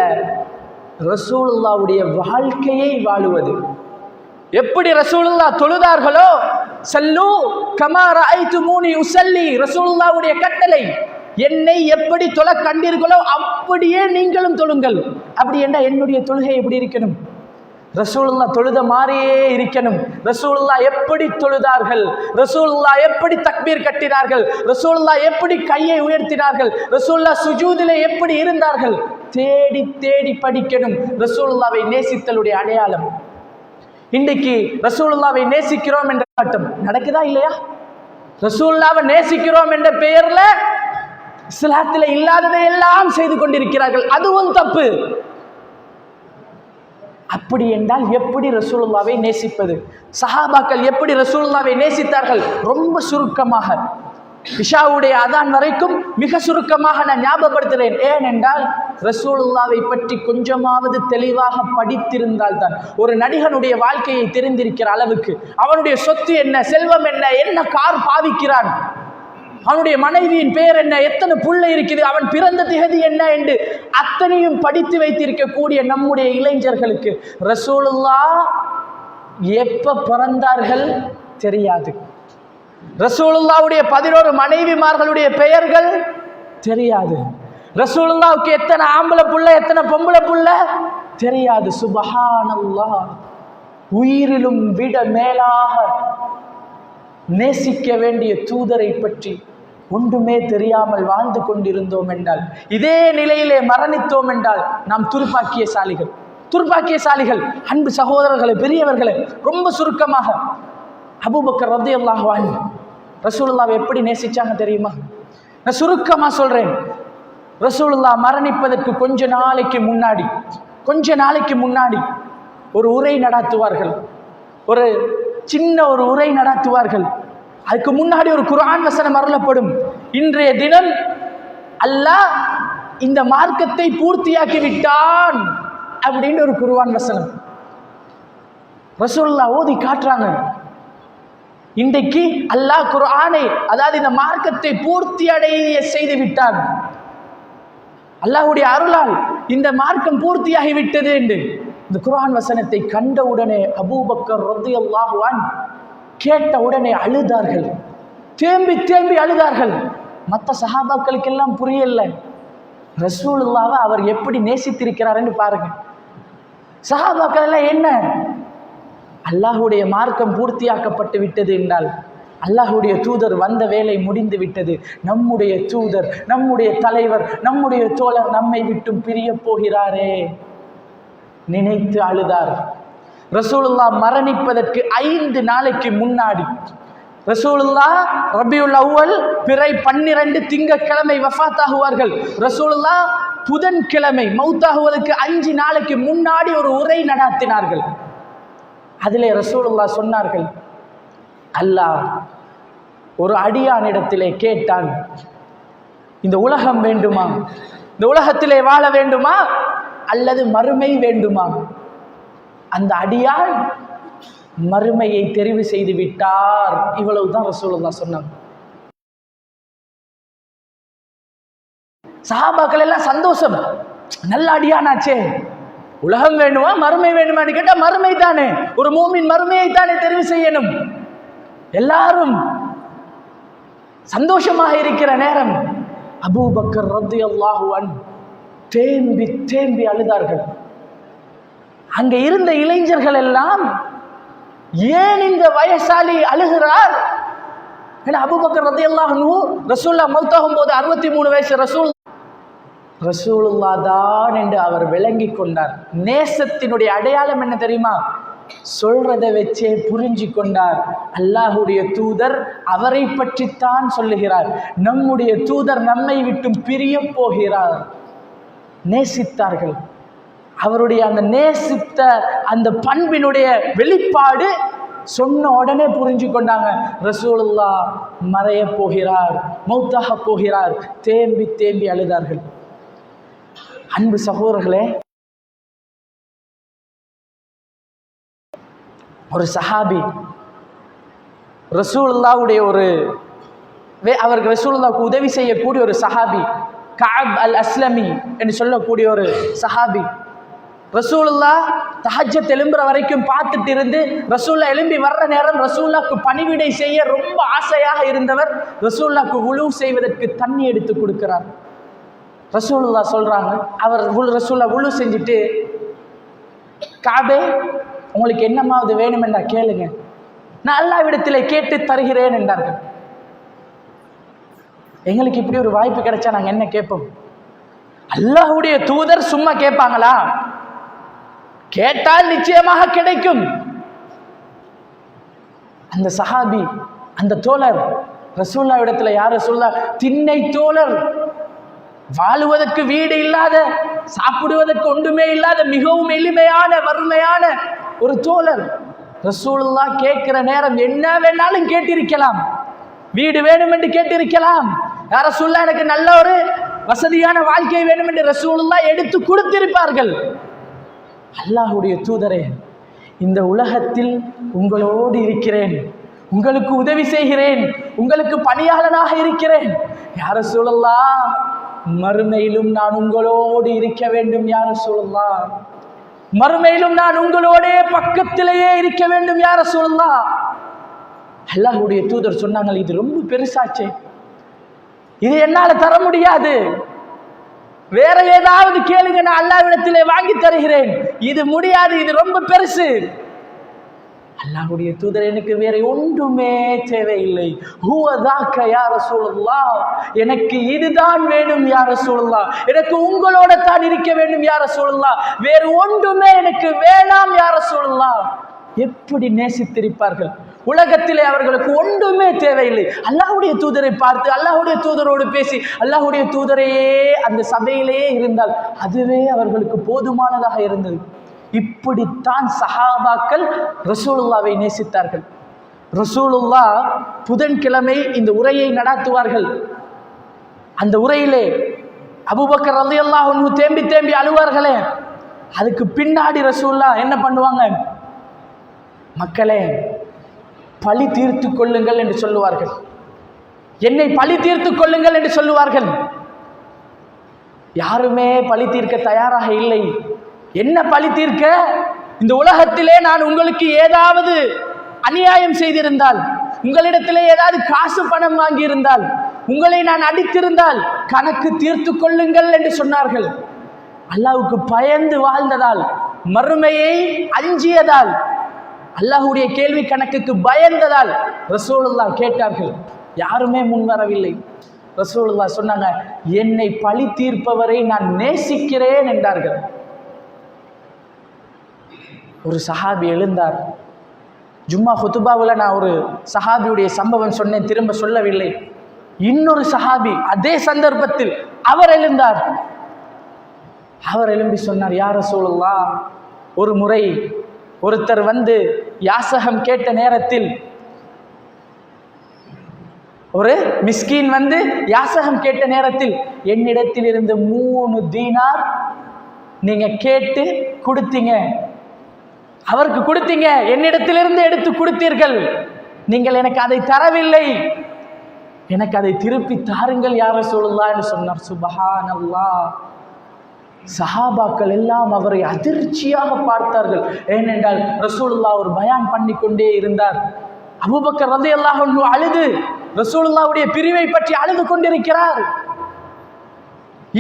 ரசூலுல்லாவுடைய வாழ்க்கையை வாழுவது. எப்படி ரசூலுல்லா தொழுதார்களோ, சல்லு கமா ரஅய்துமூனி உஸல்லி, ரசூலுல்லாவுடைய கட்டளை, என்னை எப்படி தொழ கண்டீர்களோ அப்படியே நீங்களும் தொழுங்கள். அப்படி என்ன என்னுடைய தொழுகை எப்படி இருக்கணும்? ரசூலுல்லா தொழுத மாதிரியே இருக்கணும். ரசூலுல்லா எப்படி தொழுதார்கள், ரசூலுல்லா எப்படி தக்பீர் கட்டினார்கள், ரசூலுல்லா எப்படி கையை உயர்த்தினார்கள், ரசூலுல்லா சுஜூதிலே எப்படி இருந்தார்கள், தேடி தேடி படிக்கணும். ரசூலுல்லாவை நேசித்தலுடைய அடையாளம். இன்றைக்கு ரசூலுல்லாவை நேசிக்கிறோம் என்ற காட்டம் நடக்குதா இல்லையா? ரசூலுல்லாவை நேசிக்கிறோம் என்ற பெயர்ல இஸ்லாத்தில் இல்லாததை எல்லாம் செய்து கொண்டிருக்கிறார்கள். அதுவும் தப்பு. அப்படி என்றால் எப்படி ரசூலுல்லாவை நேசிப்பது? சஹாபாக்கள் எப்படி ரசூலுல்லாவை நேசித்தார்கள்? ரொம்ப சுருக்கமாக இஷாவுடைய அதான் வரைக்கும் மிக சுருக்கமாக நான் ஞாபகப்படுத்துகிறேன். ஏனென்றால் ரசூலுல்லாவை பற்றி கொஞ்சமாவது தெளிவாக படித்திருந்தால் தான் ஒரு நடிகனுடைய வாழ்க்கையை தெரிந்திருக்கிற அளவுக்கு, அவனுடைய சொத்து என்ன, செல்வம் என்ன, என்ன கார் பாவிக்கிறான், அவனுடைய மனைவியின் பெயர் என்ன, எத்தனை புள்ள இருக்குது, அவன் பிறந்த திகதி என்ன என்று அத்தனையும் படித்து வைத்திருக்கக்கூடிய நம்முடைய இளைஞர்களுக்கு ரசூலுல்லாஹ் எப்ப பிறந்தார்கள் தெரியாது. ரசூலுல்லாவுடைய 11 மனைவிமார்களுடைய பெயர்கள் தெரியாது. ரசூலுல்லாவுக்கு எத்தனை ஆம்பளை புள்ள எத்தனை பொம்பளை புள்ள தெரியாது. சுபஹானல்லாஹ். உயிரிலும் விட மேலாக நேசிக்க வேண்டிய தூதரை பற்றி ஒன்றுமே தெரியாமல் வாழ்ந்து கொண்டிருந்தோம் என்றால், இதே நிலையிலே மரணித்தோம் என்றால் நாம் துர்பாக்கியசாலிகள். துர்பாக்கியசாலிகள். அன்பு சகோதரர்களே, பெரியவர்களே, ரொம்ப சுருக்கமாக அபூபக்கர் ரலியல்லாஹு அன்ஹு ரசூலுல்லாவை எப்படி நேசிச்சாங்க தெரியுமா? நான் சுருக்கமா சொல்றேன். ரசூலுல்லாஹ் மரணிப்பதற்கு கொஞ்ச நாளைக்கு முன்னாடி ஒரு உரை நடாத்துவார்கள். ஒரு சின்ன ஒரு உரை நடாத்துவார்கள். அதுக்கு முன்னாடி ஒரு குர்ஆன் வசனம் அருளப்படும். இன்றைய தினம் அல்லாஹ் இந்த மார்க்கத்தை பூர்த்தியாக்கி விட்டான் அப்படின்னு ஒரு குர்ஆன் வசனம் ரசூலுல்லாஹ் ஓதி காட்டுறாங்க. இன்றைக்கு அல்லாஹ் குர்ஆனை, அதாவது இந்த மார்க்கத்தை பூர்த்தி அடைய செய்து விட்டான், அல்லாஹ்வுடைய அருளால் இந்த மார்க்கம் பூர்த்தியாகி விட்டது என்று இந்த குர்ஆன் வசனத்தை கண்டவுடனே அபூபக்கர் ரலியல்லாஹு அன்ஹு கேட்ட உடனே அழுதார்கள். தேம்பி அழுதார்கள். மற்ற சஹாபாக்களுக்கெல்லாம் புரியல ரசூலுல்லாவை அவர் எப்படி நேசித்திருக்கிறாருன்னு பாருங்க. சஹாபாக்கள் எல்லாம் என்ன, அல்லாஹுடைய மார்க்கம் பூர்த்தியாக்கப்பட்டு விட்டது என்றால், அல்லாஹுடைய தூதர் வந்த வேலை முடிந்து விட்டது, நம்முடைய தூதர், நம்முடைய தலைவர், நம்முடைய தோழர் நம்மை விட்டும் பிரிய போகிறாரே நினைத்து அழுதார். ரசூலுல்லாஹ் மரணிப்பதற்கு 5 நாளைக்கு முன்னாடி, ரசூலுல்லாஹ் ரபியுல் அவ்வல் பிறை 12 திங்கட்கிழமை வஃபாத் ஆகுவார்கள். ரசூலுல்லாஹ் புதன்கிழமை மௌத்தாகுவதற்கு 5 நாளைக்கு முன்னாடி ஒரு உரை நடாத்தினார்கள். அதிலே ரசூலுல்லாஹ் சொன்னார்கள், அல்லாஹ் ஒரு அடியானிடத்திலே கேட்டான், இந்த உலகம் வேண்டுமா, இந்த உலகத்திலே வாழ வேண்டுமா அல்லது மறுமை வேண்டுமா? அந்த அடியான் மறுமையை தெரிவு செய்து விட்டார். இவ்வளவுதான் ரசூலுல்லாஹ் சொன்னாங்க. சஹாபாக்கள் எல்லாம் சந்தோஷம், நல்ல அடியானாச்சே, உலகம் வேணுமா மறுமை வேணுமான்னு கேட்டா மறுமை தானே, ஒரு மூமின் மறுமையை தானே தெரிவு செய்யணும். எல்லாரும் சந்தோஷமாக இருக்கிற நேரம் அபூபக்கர் ரலியல்லாஹு அன்ஹு தேம்பி அழுதார்கள். அங்க இருந்த இளைஞர்கள் எல்லாம், ஏன் இந்த வயசாளி அழுகிறார்? ஏன்னா அபூபக்கர் ரலியல்லாஹு அன்ஹு ரசூலுல்லாஹ் மௌத்தாகும் போது 63 வயசு. ரசூலுல்லாஹ் தான் என்று அவர் விளங்கி கொண்டார். நேசத்தினுடைய அடையாளம் என்ன தெரியுமா? சொல்றதை வச்சே புரிஞ்சு கொண்டார். அல்லாஹுடைய தூதர் அவரை பற்றித்தான் சொல்லுகிறார், நம்முடைய தூதர் நம்மை விட்டும் பிரிய போகிறார். நேசித்தார்கள். அவருடைய அந்த நேசித்த அந்த பண்பினுடைய வெளிப்பாடு சொன்ன உடனே புரிஞ்சு கொண்டாங்க, ரசூலுல்லாஹ் மறைய போகிறார், மௌத்தாக போகிறார். தேம்பி அழுதார்கள். அன்பு சகோதரர்களே, ஒரு சஹாபி ரசூலுல்லாஹ்வுடைய அவருக்கு ரசூலுல்லாஹ்வுக்கு உதவி செய்யக்கூடிய ஒரு சஹாபி, கஅப் அல் அஸ்லமி என்று சொல்லக்கூடிய ஒரு சஹாபி, ரசூலுல்லாஹ் தஹஜ்ஜத் எழும்புற வரைக்கும் பார்த்துட்டு இருந்து ரசூலுல்லாஹ் எழும்பி வர்ற நேரம் ரசூலுல்லாஹ்வுக்கு பணிவிடை செய்ய ரொம்ப ஆசையாக இருந்தவர். ரசூலுல்லாஹ்வுக்கு வுலூ செய்வதற்கு தண்ணி எடுத்து கொடுக்கிறார். ரசூலுல்லாஹ் சொல்றாங்க, அவர் ரசூலுல்லாஹ் வுலூ செஞ்சுட்டு, காபே உங்களுக்கு என்னமாவது வேணும் என்றா கேளுங்க, நான் அல்லாஹ்விடத்திலே கேட்டு தருகிறேன் என்றார்கள். எங்களுக்கு இப்படி ஒரு வாய்ப்பு கிடைச்சா நாங்க என்ன கேட்போம்? அல்லாஹ்வுடைய தூதர் சும்மா கேட்பாங்களா? கேட்டால் நிச்சயமாக கிடைக்கும். அந்த சஹாபி, அந்த தோழர் ரசூலுல்லாஹ்விடத்துல, யார் ரசூலுல்லாஹ்? திண்ணை தோழர், வாழுவதற்கு வீடு இல்லாத, சாப்பிடுவதற்கு ஒன்றுமே இல்லாத, மிகவும் எளிமையான வறுமையான ஒரு தோழர். ரசூலுல்லாஹ் கேட்கிற நேரம் என்ன வேணாலும் கேட்டிருக்கலாம். வீடு வேணும் என்று கேட்டிருக்கலாம். யா ரசூலுல்லாஹ் எனக்கு நல்ல ஒரு வசதியான வாழ்க்கை வேணும் என்று ரசூலுல்லாஹ் எடுத்து கொடுத்திருப்பார்கள். அல்லாஹ்வுடைய தூதரே, இந்த உலகத்தில் உங்களோடு இருக்கிறேன், உங்களுக்கு உதவி செய்கிறேன், உங்களுக்கு பணியாளனாக இருக்கிறேன். யா ரசூலுல்லாஹ், மறுமையிலும் நான் உங்களோடு இருக்க வேண்டும். யா ரசூலுல்லாஹ், மறுமையிலும் நான் உங்களோடே பக்கத்திலேயே இருக்க வேண்டும். யா ரசூலுல்லாஹ். அல்லாஹ்வுடைய தூதர் சொன்னாங்க, இது ரொம்ப பெருசாச்சே, இது என்னால தர முடியாது, வேற ஏதாவது கேளுங்க, நான் அல்லாஹ்விடத்திலே வாங்கி தருகிறேன். இது முடியாது, இது ரொம்ப பெருசு. அல்லாஹ்வுடைய தூதர், எனக்கு வேற ஒன்றுமே தேவையில்லை. ஹுவதாக்க யா ரசூலுல்லாஹ், எனக்கு இதுதான் வேணும் யா ரசூலுல்லாஹ், எனக்கு உங்களோட தான் இருக்க வேண்டும் யா ரசூலுல்லாஹ், வேறு ஒன்றுமே எனக்கு வேணாம் யா ரசூலுல்லாஹ். எப்படி நேசித்திருப்பார்கள்! உலகத்திலே அவர்களுக்கு ஒன்றுமே தேவையில்லை. அல்லாஹ்வுடைய தூதரை பார்த்து, அல்லாஹ்வுடைய தூதரோடு பேசி, அல்லாஹ்வுடைய தூதரையே அந்த சபையிலேயே இருந்தால் அதுவே அவர்களுக்கு போதுமானதாக இருந்தது. இப்படித்தான் சஹாபாக்கள் ரசூலுல்லாவை நேசித்தார்கள். ரசூலுல்லாஹ் புதன்கிழமை இந்த உரையை நடாத்துவார்கள். அந்த உரையிலே அபூபக்கர் ரலியல்லாஹு அன்ஹு தேம்பி தேம்பி அழுவார்களே, அதுக்கு பின்னாடி ரசூலுல்லாஹ் என்ன பண்ணுவாங்க? மக்களே, பழி தீர்த்து கொள்ளுங்கள் என்று சொல்லுவார்கள். என்னை பழி தீர்த்து கொள்ளுங்கள் என்று சொல்லுவார்கள். யாருமே பழி தீர்க்க தயாராக இல்லை. என்ன பழி தீர்க்க? இந்த உலகத்திலே நான் உங்களுக்கு ஏதாவது அநியாயம் செய்திருந்தால், உங்களிடத்திலே ஏதாவது காசு பணம் வாங்கியிருந்தால், உங்களை நான் அடித்திருந்தால் கணக்கு தீர்த்து கொள்ளுங்கள் என்று சொன்னார்கள். அல்லாஹ்வுக்கு பயந்து வாழ்ந்ததால், மறுமையை அஞ்சியதால், அல்லாஹ்வுடைய கேள்வி கணக்குக்கு பயந்ததால் ரசூலுல்லாஹ் கேட்டார்கள். யாருமே முன்வரவில்லை. ரசூலுல்லாஹ் சொன்னாங்க, என்னை பழி தீர்ப்பவரை நான் நேசிக்கிறேன் என்றார்கள். ஒரு சஹாபி எழுந்தார். ஜும்மா ஹுதுபாவில் நான் ஒரு சஹாபியுடைய சம்பவம் சொன்னேன், திரும்ப சொல்லவில்லை. இன்னொரு சஹாபி அதே சந்தர்ப்பத்தில் அவர் எழுந்தார். அவர் எழும்பி சொன்னார், யா ரசூலுல்லாஹ், ஒரு முறை ஒருத்தர் வந்து யாசகம் கேட்ட நேரத்தில், ஒரு மிஸ்கீன் வந்து யாசகம் கேட்ட நேரத்தில் என்னிடத்தில் இருந்து 3 தீனார் நீங்க கேட்டு கொடுத்தீங்க, அவருக்கு கொடுத்தீங்க, என்னிடத்திலிருந்து எடுத்து கொடுத்தீர்கள், நீங்கள் எனக்கு அதை தரவில்லை, எனக்கு அதை திருப்பி தாருங்கள் யா ரசூலுல்லாஹ் என்று சொன்னார். சுப்ஹானல்லாஹ். சஹாபாக்கள் எல்லாம் அவரை அதிர்ச்சியாக பார்த்தார்கள். ஏனென்றால் ரசூலுல்லாஹ் ஒரு பயான் பண்ணி கொண்டே இருந்தார். அபூபக்கர் ரலியல்லாஹு அன்ஹு அழுது ரசூலுல்லாஹ்வுடைய பிரிவை பற்றி அழுது கொண்டிருக்கிறார்.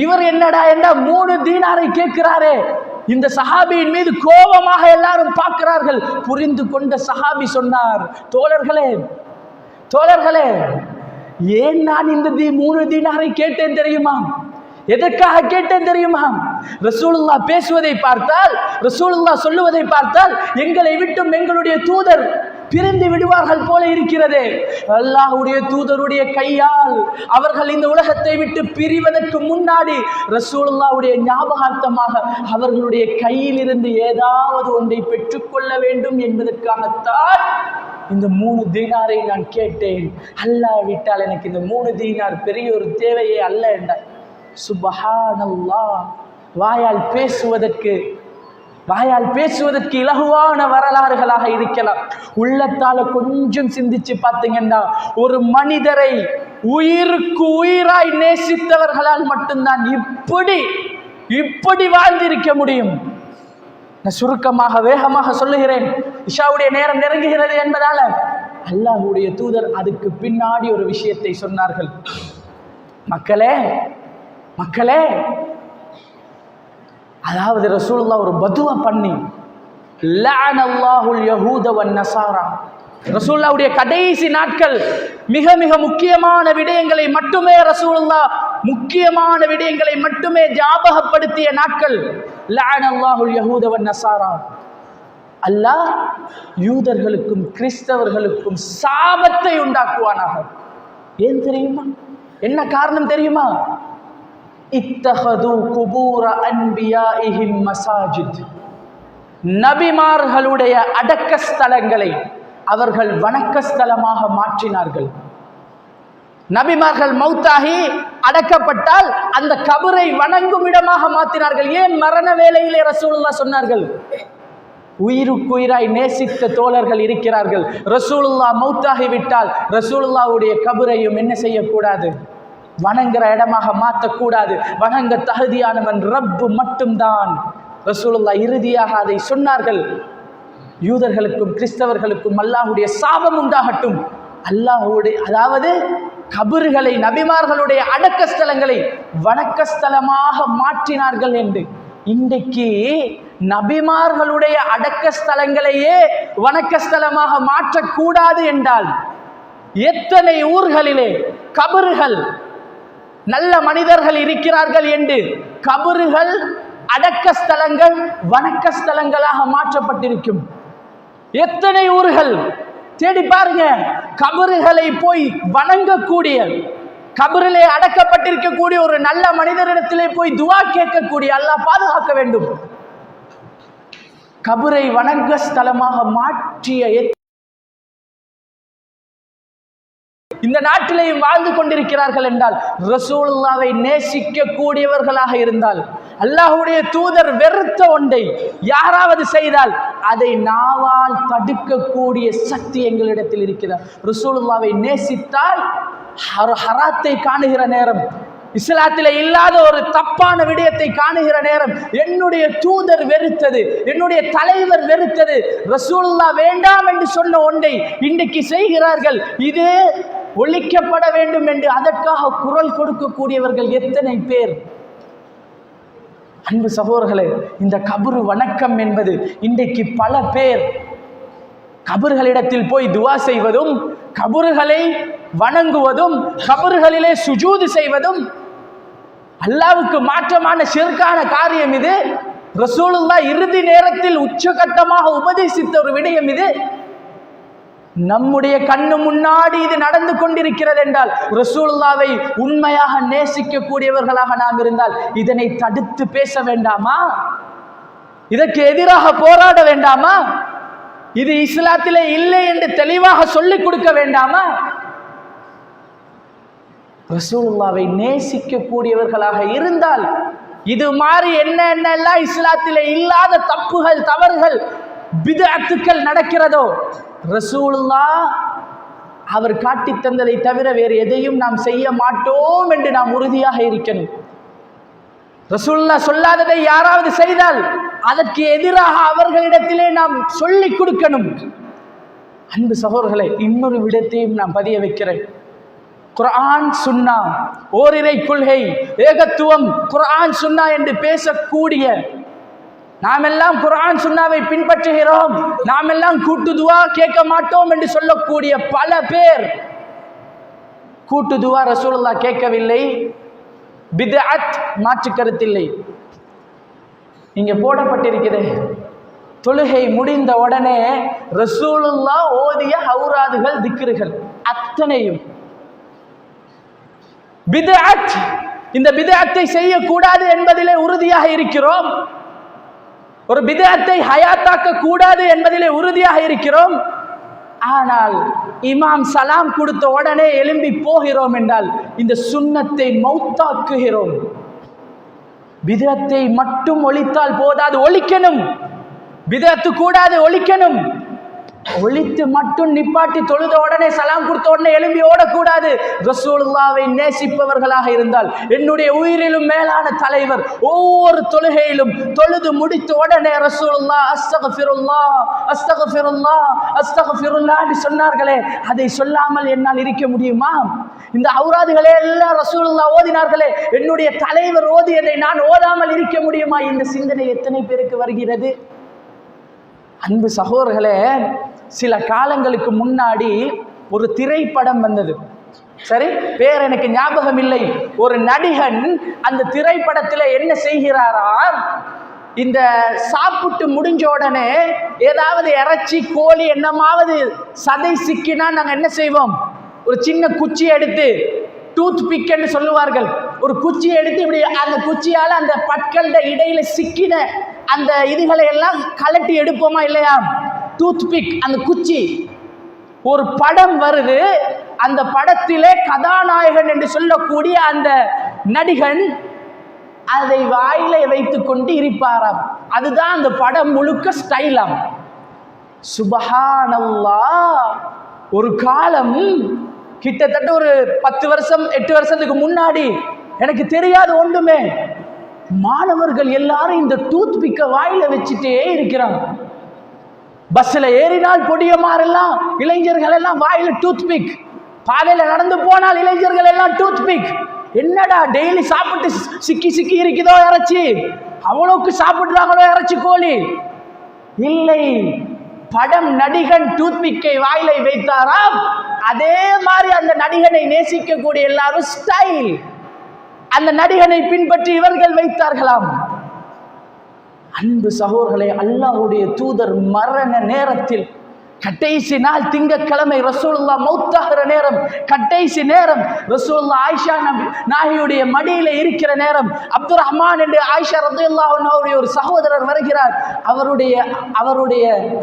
இவர் என்னடா என்றா 3 தீனாரை கேட்கிறாரே. இந்த சஹாபியின் மீது கோபமாக எல்லாரும் பார்க்கிறார்கள். புரிந்து கொண்ட சஹாபி சொன்னார், தோழர்களே, ஏன் நான் இந்த 3 தீனாரை கேட்டேன் தெரியுமா? எதற்காக கேட்டேன் தெரியுமா? ரசூலுல்லாஹ் பேசுவதை பார்த்தால், ரசூலுல்லாஹ் சொல்லுவதை பார்த்தால் எங்களை விட்டும் எங்களுடைய தூதர் பிரிந்து விடுவார்கள் போல இருக்கிறதே. அல்லாஹ்வுடைய தூதருடைய கையால் அவர்கள் இந்த உலகத்தை விட்டு பிரிவதற்கு முன்னாடி ரசூலுல்லாஹ்வுடைய ஞாபகார்த்தமாக அவர்களுடைய கையிலிருந்து ஏதாவது ஒன்றை பெற்றுக்கொள்ள வேண்டும் என்பதற்காகத்தான் இந்த 3 தீனாரை நான் கேட்டேன். அல்லாஹ் விட்டால் எனக்கு இந்த 3 தீனார் பெரிய ஒரு தேவையே அல்ல என்றார். சுப்ஹானல்லாஹ். வாயால் பேசுவதற்கு இலகுவான வரலாறுகளாக இருக்கலாம். உள்ளத்தால கொஞ்சம் சிந்திச்சு பார்த்தீங்கன்னா, ஒரு மனிதரை உயிருக்கு உயிராய் நேசித்தவர்களால் மட்டும்தான் இப்படி வாழ்ந்திருக்க முடியும். நான் சுருக்கமாக வேகமாக சொல்லுகிறேன், இஷாவுடைய நேரம் நெருங்குகிறது என்பதால. அல்லாஹ்வுடைய தூதர் அதுக்கு பின்னாடி ஒரு விஷயத்தை சொன்னார்கள். மக்களே, அதாவது ரசூலுல்லாஹ் ஒரு பதுவா பண்ணி, லஅனல்லாஹுல் யஹூத வன் நஸாரா, ரசூலுல்லாஹ்வுடைய கடைசி நாட்கள் மிக மிக முக்கியமான விடயங்களை மட்டுமே ஞாபகப்படுத்திய நாட்கள். லஅனல்லாஹுல் யஹூத வன் நஸாரா, அல்லாஹ் யூதர்களுக்கும் கிறிஸ்தவர்களுக்கும் சாபத்தை உண்டாக்குவானாக. ஏன் தெரியுமா? என்ன காரணம் தெரியுமா? இத்தஹது குபூர அன்பியாஇஹிம் மசாஜித், நபிமார்களுடைய அடக்க ஸ்தலங்களை அவர்கள் வணக்க ஸ்தலமாக மாற்றினார்கள். நபிமார்கள் மௌத்தாகி அடக்கப்பட்டால் அந்த கபரை வணங்கும் இடமாக மாற்றினார்கள். ஏன் மரண வேளையிலே ரசூலுல்லாஹ் சொன்னார்கள்? உயிருக்குயிராய் நேசித்த தோழர்கள் இருக்கிறார்கள். ரசூலுல்லாஹ் மௌத்தாகி விட்டால் ரசூலுல்லாஹ்வுடைய கபரையும் என்ன செய்யக்கூடாது? வணங்குற இடமாக மாற்றக்கூடாது. வணங்க தகுதியானவன் ரப்பு மட்டும்தான். ரசூலுல்லாஹ் இறுதியாக அதை சொன்னார்கள். யூதர்களுக்கும் கிறிஸ்தவர்களுக்கும் அல்லாஹ்வுடைய சாபம் உண்டாகட்டும். அல்லாஹ்வுடைய அதாவது கபறுகளை, நபிமார்களுடைய அடக்க ஸ்தலங்களை வணக்க ஸ்தலமாக மாற்றினார்கள் என்று. இன்றைக்கு நபிமார்களுடைய அடக்க ஸ்தலங்களையே வணக்க ஸ்தலமாக மாற்றக்கூடாது என்றால் எத்தனை ஊர்களிலே கபறுகள், நல்ல மனிதர்கள் இருக்கிறார்கள் என்று கபறுகள், அடக்க ஸ்தலங்கள் வணக்க ஸ்தலங்களாக மாற்றப்பட்டிருக்கும். எத்தனை ஊர்கள் தேடி பாருங்க. கபறுகளை போய் வணங்கக்கூடிய, கபரிலே அடக்கப்பட்டிருக்கக்கூடிய ஒரு நல்ல மனிதரிடத்திலே போய் துவா கேட்கக்கூடிய, அல்லாஹ் பாதுகாக்க வேண்டும். கபரை வணங்க ஸ்தலமாக மாற்றிய இந்த நாட்டிலேயும் வாழ்ந்து கொண்டிருக்கிறார்கள் என்றால் ரசூலுல்லாவை நேசிக்க கூடியவர்களாக இருந்தால், அல்லாஹ்வுடைய தூதர் வெறுத்த ஒன்றை யாராவது செய்தால் அதை நாவால் தடுக்கக்கூடிய சக்தி எங்களிடத்தில் இருக்கிறார். ரசூலுல்லாவை நேசித்தால் ஹராத்தை காணுகிற நேரம், இஸ்லாத்திலே இல்லாத ஒரு தப்பான விடயத்தை காணுகிற நேரம், என்னுடைய தூதர் வெறுத்தது, என்னுடைய தலைவர் வெறுத்தது, ரசூலுல்லாஹ் வேண்டாம் என்று சொன்ன ஒன்றை இன்றைக்கு செய்கிறார்கள், இது ஒழிக்கப்பட வேண்டும் என்று அதற்காக குரல் கொடுக்கக்கூடியவர்கள் எத்தனை பேர்? அன்பு சகோதரர்களே, இந்த கபரு வணக்கம் என்பது இன்றைக்கு பல பேர் கபர்களிடத்தில் போய் துவா செய்வதும், கபறுகளை வணங்குவதும், கபர்களிலே சுஜூது செய்வதும் அல்லாஹ்வுக்கு மாற்றமான ஷிர்கான காரியம் இது. ரசூலுல்லாஹ் இறுதி நேரத்தில் உச்சகட்டமாக உபதேசித்த ஒரு விடயம் இது. நம்முடைய கண்ணு முன்னாடி இது நடந்து கொண்டிருக்கிறது என்றால் ரசூலுல்லாவை உண்மையாக நேசிக்க கூடியவர்களாக நாம் இருந்தால் இதனை தடுத்து பேச வேண்டாமா? இதற்கு எதிராக போராட வேண்டாமா? இது இஸ்லாத்திலே இல்லை என்று தெளிவாக சொல்லிக் கொடுக்க வேண்டாமா? ரசூலுல்லாவை நேசிக்க கூடியவர்களாக இருந்தால் இது மாதிரி என்னென்னலாம் இஸ்லாத்திலே இல்லாத தப்புகள், தவறுகள், பித்அத்துக்கள் நடக்கிறதோ ரசூலுல்லாஹ் அவர் காட்டி தந்ததை தவிர வேறு எதையும் நாம் செய்ய மாட்டோம் என்று நாம் உறுதியாக இருக்கணும். ரசூலுல்லாஹ் சொல்லாததை யாராவது செய்தால் அதற்கு எதிராக அவர்களிடத்திலே நாம் சொல்லிக் கொடுக்கணும். அன்பு சகோதரர்களே, இன்னொரு விடத்தையும் நான் பதிய வைக்கிறேன். குர்ஆன் சுன்னா, ஓரிரை கொள்கை, ஏகத்துவம், குர்ஆன் சுன்னா என்று பேசக்கூடிய, நாம் எல்லாம் குர்ஆன் சுன்னாவை பின்பற்றுகிறோம், நாம் எல்லாம் கூட்டு துவா கேட்க மாட்டோம் என்று சொல்லக்கூடிய பல பேர் கூட்டு துவா ரசூலுல்லாஹ் கேட்கவில்லை, பித்அத் மாற்று கருத்தில்லை. இங்கே போடப்பட்டிருக்கிறது, தொழுகை முடிந்த உடனே ரசூலுல்லாஹ் ஓதிய ஹவுராதுகள், திக்ருகள் அத்தனையும் பித்அத். இந்த பித்அத்தை செய்யக்கூடாது என்பதிலே உறுதியாக இருக்கிறோம். ஒரு பித்அத்தை ஹயாத்தாக்க கூடாது என்பதிலே உறுதியாக இருக்கிறோம். ஆனால் இமாம் சலாம் கொடுத்த உடனே எழும்பி போகிறோம் என்றால் இந்த சுன்னத்தை மௌத்தாக்குகிறோம். பித்அத்தை மட்டும் ஒழித்தால் போதாது, ஒழிக்கணும். பித்அத்து கூடாது, ஒழிக்கணும். ஒழித்து மட்டும் நிப்பாட்டி தொழுத உடனே சலாம் கொடுத்த உடனே எழும்பி ஓடக்கூடாது. ரசூலுல்லாவை நேசிப்பவர்களாக இருந்தால், என்னுடைய உயிரிலும் மேலான தலைவர் ஒவ்வொரு தொழுகையிலும் தொழுது முடித்த உடனே ரசூலுல்லாஹ் அஸ்தக்ஃபிருல்லாஹ் அஸ்தக்ஃபிருல்லாஹ் அஸ்தக்ஃபிருல்லாஹ் என்று சொன்னார்களே, அதை சொல்லாமல் என்னால் இருக்க முடியுமா? இந்த அவுராதுகளே எல்லாம் ரசூலுல்லாஹ் ஓதினார்களே, என்னுடைய தலைவர் ஓதியதை நான் ஓதாமல் இருக்க முடியுமா? இந்த சிந்தனை எத்தனை பேருக்கு வருகிறது? அன்பு சகோதரர்களே, சில காலங்களுக்கு முன்னாடி ஒரு திரைப்படம் வந்தது. சரி, பேர் எனக்கு ஞாபகம் இல்லை. ஒரு நடிகன் அந்த திரைப்படத்தில் என்ன செய்கிறாரா, இந்த சாப்பிட்டு முடிஞ்ச உடனே ஏதாவது இறைச்சி, கோழி என்னமாவது சதை சிக்கினா நாங்கள் என்ன செய்வோம்? ஒரு சின்ன குச்சி எடுத்து, டூத் பிக் என்று சொல்லுவார்கள், ஒரு குச்சி எடுத்து இப்படி அந்த குச்சியால் அந்த பற்கள இடையில சிக்கின அந்த இதுகளை எல்லாம் கலட்டி எடுப்போமா இல்லையா? டூத் பிக், அந்த குச்சி. ஒரு படம் வருது, அந்த படத்திலே கதாநாயகன் என்று சொல்லக்கூடிய அந்த நடிகன் அதை வாயில வைத்துக் கொண்டு இருப்பாராம். அதுதான் அந்த படம் முழுக்க ஸ்டைலாம். சுபஹானல்லாஹ். ஒரு காலம் கிட்டத்தட்ட ஒரு 10 வருஷம் 8 வருஷத்துக்கு முன்னாடி எனக்கு தெரியாத ஒன்றுமே, மாணவர்கள் எல்லாரும் இந்த டூத் பிக்க வாயில வச்சுட்டே இருக்கிறாங்க. பஸ்ல ஏறினால் பொடியமாரெல்லாம் இளைஞர்கள் எல்லாம் வாயில டூத் பிக், பாதையில நடந்து போனால் இளைஞர்கள் எல்லாம் டூத் பிக். என்னடா டெய்லி சாப்பிட்டு சிக்கி சிக்கி இருக்குதோ இறைச்சி, அவ்வளவுக்கு சாப்பிடுறாங்களோ இறைச்சி கோழி? இல்லை, படம் நடிகன் டூத் பிக்கை வாயிலை வைத்தாராம். அதே மாதிரி அந்த நடிகனை நேசிக்கக்கூடிய எல்லாரும் ஸ்டைல் அந்த நடிகனை பின்பற்றி இவர்கள் வைத்தார்களாம். அன்பு சகோதரர்களே, அல்லாஹ்வுடைய தூதர் மரண நேரத்தில் கடைசி நாள் திங்கட்கிழமை ரசூலுல்லாஹ் மௌத்தாகிற நேரம், கடைசி நேரம் ரசூலுல்லாஹ் ஆயிஷா நாயகியுடைய மடியில இருக்கிற நேரம், அப்துல் ரஹ்மான் என்று ஆயிஷா ரலியல்லாஹு அன்ஹாவுடைய ஒரு சகோதரர் வருகிறார். அவருடைய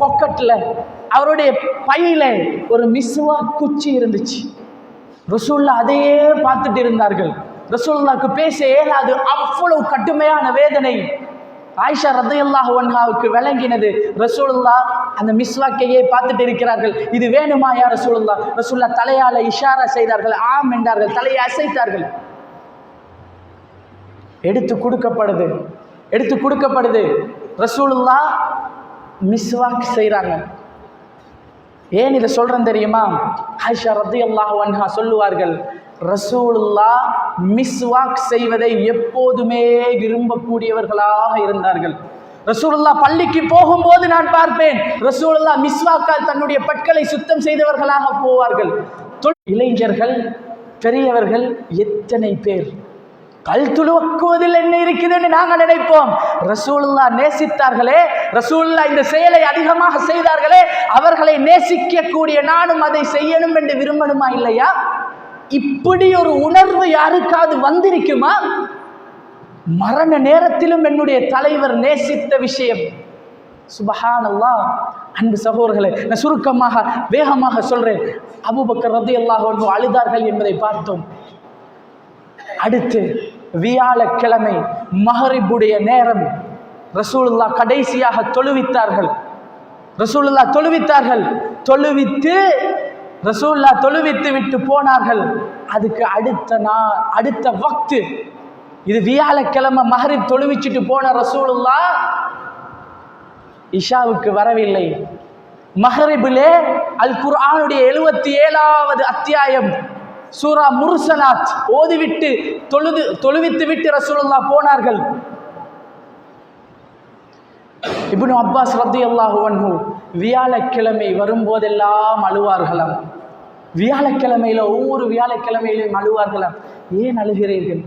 பாக்கெட்ல, அவருடைய பையில ஒரு மிஸ்வாக் குச்சி இருந்துச்சு. ரசூலுல்லாஹ் அதையே பார்த்துட்டு இருந்தார்கள். ரசூலுல்லாஹ்க்கு பேச இயலாது, அவ்வளவு கடுமையான வேதனை. ஆயிஷா ரலியல்லாஹு அன்ஹாவுக்கு விளங்கினது. ரசூலுல்லாஹ் அந்த மிஸ்வாக்கையே பார்த்துட்டு இருக்கிறார்கள். இது வேணுமா யா ரசூலுல்லாஹ்? ரசூலுல்லாஹ் தலையால இஷாரா செய்தார்கள், ஆம் என்றார்கள், தலையை அசைத்தார்கள். எடுத்து கொடுக்கப்படுது. ரசூலுல்லாஹ் மிஸ்வாக் செய்றாங்க. ஏன் இதை சொல்றேன் தெரியுமா? ஆயிஷா ரலியல்லாஹு அன்ஹா சொல்லுவார்கள், ரசூலுல்லாஹ் மிஸ்வாக் செய்வதை எப்போதுமே விரும்பக்கூடியவர்களாக இருந்தார்கள். ரசூலுல்லாஹ் பள்ளிக்கு போகும்போது நான் பார்ப்பேன், ரசூலுல்லாஹ் மிஸ்வாக்கால் தன்னுடைய பற்களை சுத்தம் செய்தவர்களாக போவார்கள். இளைஞர்கள், பெரியவர்கள் எத்தனை பேர் கல் துலுக்குவதில் என்ன இருக்குதுன்னு நாங்கள் நினைப்போம். ரசூலுல்லாஹ் நேசித்தார்களே, ரசூலுல்லாஹ் இந்த செயலை அதிகமாக செய்தார்களே, அவர்களை நேசிக்கக்கூடிய நானும் அதை செய்யணும் என்று விரும்பணுமா இல்லையா? இப்படி ஒரு உணர்வு யாருக்காவது வந்திருக்குமா? மரண நேரத்திலும் என்னுடைய தலைவர் நேசித்த விஷயம். சுபஹானல்லாஹ். அன்பு சகோதரர்களே, நான் சுருக்கமாக வேகமாக சொல்றேன். அபூபக்கர் ரலியல்லாஹு அன்ஹு அழுதார்கள் என்பதை பார்த்தோம். அடுத்து வியாழக்கிழமை மஹரிபுடைய நேரம், ரசூலுல்லாஹ் கடைசியாக தொழுவித்தார்கள். ரசூலுல்லாஹ் தொழுவித்து விட்டு போனார்கள். அதுக்கு அடுத்த வக்து, இது வியாழக்கிழமை மஹரிப் தொழுவிச்சுட்டு போன ரசூலுல்லாஹ் இஷாவுக்கு வரவில்லை. மஹரிபிலே அல் குர்ஆனுடைய 77வது அத்தியாயம் சூரா முர்சலாத் ஓதிவிட்டு தொழுவித்து விட்டு ரசூலுல்லாஹ் போனார்கள். இப்னு அப்பாஸ் ரலியல்லாஹு அன்ஹு வியாழக்கிழமை வரும்போதெல்லாம் அழுவார்களாம். வியாழக்கிழமையில ஒவ்வொரு வியாழக்கிழமையிலும் அழுவார்களாம். ஏன் அழுகிறீர்கள்?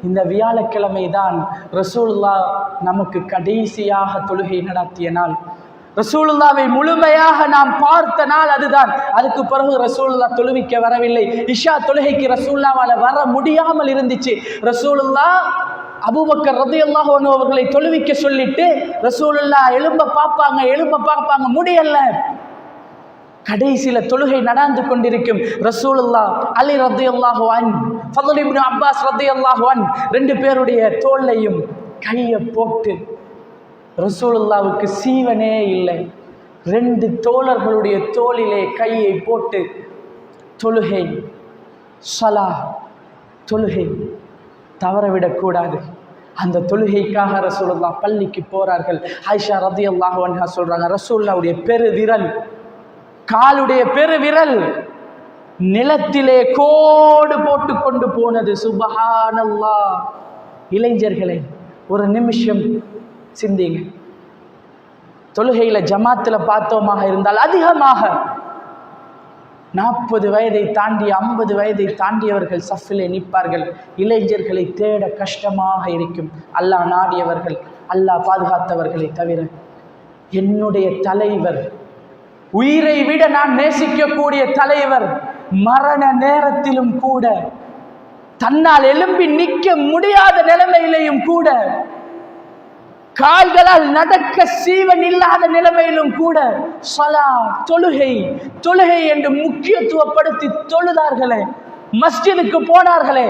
இந்த வியாழக்கிழமை தான் ரசூலுல்லாஹ் நமக்கு கடைசியாக தொழுகை நடத்திய நாள். ரசூலுல்லாவை முழுமையாக நாம் பார்த்த நாள் அதுதான். அதுக்கு பிறகு ரசூலுல்லாஹ் தொழுவிக்க வரவில்லை. இஷா தொழுகைக்கு ரசூலுல்லாவால வர முடியாமல் இருந்துச்சு. ரசூலுல்லாஹ் அபூபக்கர் ரலியல்லாஹு அன்ஹு அவர்களை தொழுவிக்க சொல்லிட்டு ரசூலுல்லாஹ் எழும்ப பார்ப்பாங்க, முடியல. கடைசியில தொழுகை நடந்து கொண்டிருக்கும். ரசூலுல்லாஹ் அலி ரலியல்லாஹு அன்ஹு, ஃபضல் இப்னு அப்பாஸ் ரலியல்லாஹு அன்ஹு 2 பேருடைய தோளையும் கையை போட்டு, ரசூலுல்லாவுக்கு சீவனே இல்லை, 2 தோழர்களுடைய தோளிலே கையை போட்டு தொழுகை தவறவிடக்கூடாது. அந்த தொழுகைக்காக ரசூலுல்லாஹ் பள்ளிக்கு போறார்கள். ஆயிஷா ரலியல்லாஹு அன்ஹா சொல்றாங்க, ரசூலுல்லாஹ்வுடைய பெருவிரல், காலுடைய பெருவிரல் நிலத்திலே கோடு போட்டு கொண்டு போனது. சுபஹானல்லாஹ். இளைஞர்களே, ஒரு நிமிஷம் சிந்திங்க. தொழுகையில ஜமாத்துல பார்த்தோமாக இருந்தால் அதிகமாக 40 வயதை தாண்டி 50 வயதை தாண்டியவர்கள் சஃபிலே நிற்பார்கள். இளைஞர்களை தேட கஷ்டமாக இருக்கும். அல்லாஹ் நாடியவர்கள், அல்லாஹ் பாதுகாத்தவர்களை தவிர. என்னுடைய தலைவர், உயிரை விட நான் நேசிக்கக்கூடிய தலைவர், மரண நேரத்திலும் கூட, தன்னால் எழும்பி நிற்க முடியாத நிலைமையிலையும் கூட கால்களால் நடக்க சீவன் இல்லாத நிலைமையிலும் கூட ஸலா தொழுகை என்று முக்கியத்துவப்படுத்தி தொழுதார்களே, மஸ்ஜிதுக்கு போனார்களே.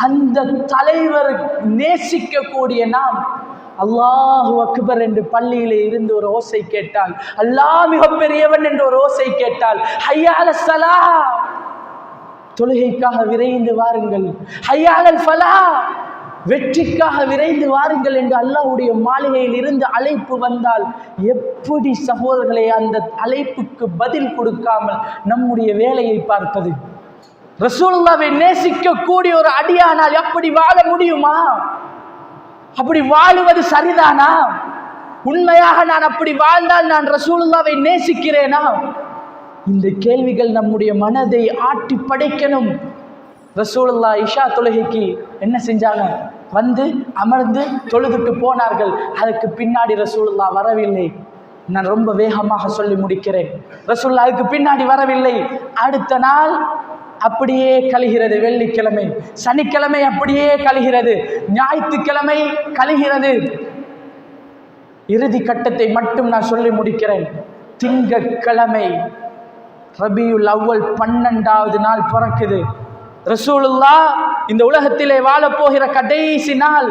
அந்த தலைவர் நேசிக்கக்கூடிய நாம் அல்லாஹு அக்பர் என்று பள்ளியிலே இருந்து ஒரு ஓசை கேட்டால், அல்லாஹ் மிக பெரியவன் என்று ஒரு ஓசை கேட்டால், ஹய்யா அலஸ் ஸலாஹ், தொழுகைக்காக விரைந்து வாருங்கள், ஹய்யா அலல் ஃபலாஹ், வெற்றிக்காக விரைந்து வாருங்கள் என்று அல்லாஹ்வுடைய மாளிகையில் இருந்து அழைப்பு வந்தால் எப்படி சகோதரர்களே அந்த அழைப்புக்கு பதில் கொடுக்காமல் நம்முடைய வேலையை பார்ப்பது? ரசூலுல்லாஹ்வை நேசிக்கக்கூடிய ஒரு அடியானால் எப்படி வாழ முடியுமா? அப்படி வாழுவது சரிதானா? உண்மையாக நான் அப்படி வாழ்ந்தால் நான் ரசூலுல்லாஹ்வை நேசிக்கிறேனா? இந்த கேள்விகள் நம்முடைய மனதை ஆட்டி படைக்கணும். ரசூலுல்லாஹ் இஷா தொழுகைக்கு என்ன செஞ்சாங்க? வந்து அமர்ந்து தொழுதுட்டு போனார்கள். அதுக்கு பின்னாடி ரசூலுல்லாஹ் வரவில்லை. நான் ரொம்ப வேகமாக சொல்லி முடிக்கிறேன். ரசூலுல்லாஹ் அதுக்கு பின்னாடி வரவில்லை. அடுத்த நாள் அப்படியே கழிகிறது. வெள்ளிக்கிழமை, சனிக்கிழமை அப்படியே கழிகிறது, ஞாயிற்றுக்கிழமை கழிகிறது. இறுதி கட்டத்தை மட்டும் நான் சொல்லி முடிக்கிறேன். திங்கட்கிழமை ரபியுல் அவ்வல் 12வது நாள் பிறக்குது. ரசூலுல்லாஹ் இந்த உலகத்திலே வாழப்போகிற கடைசி நாள்,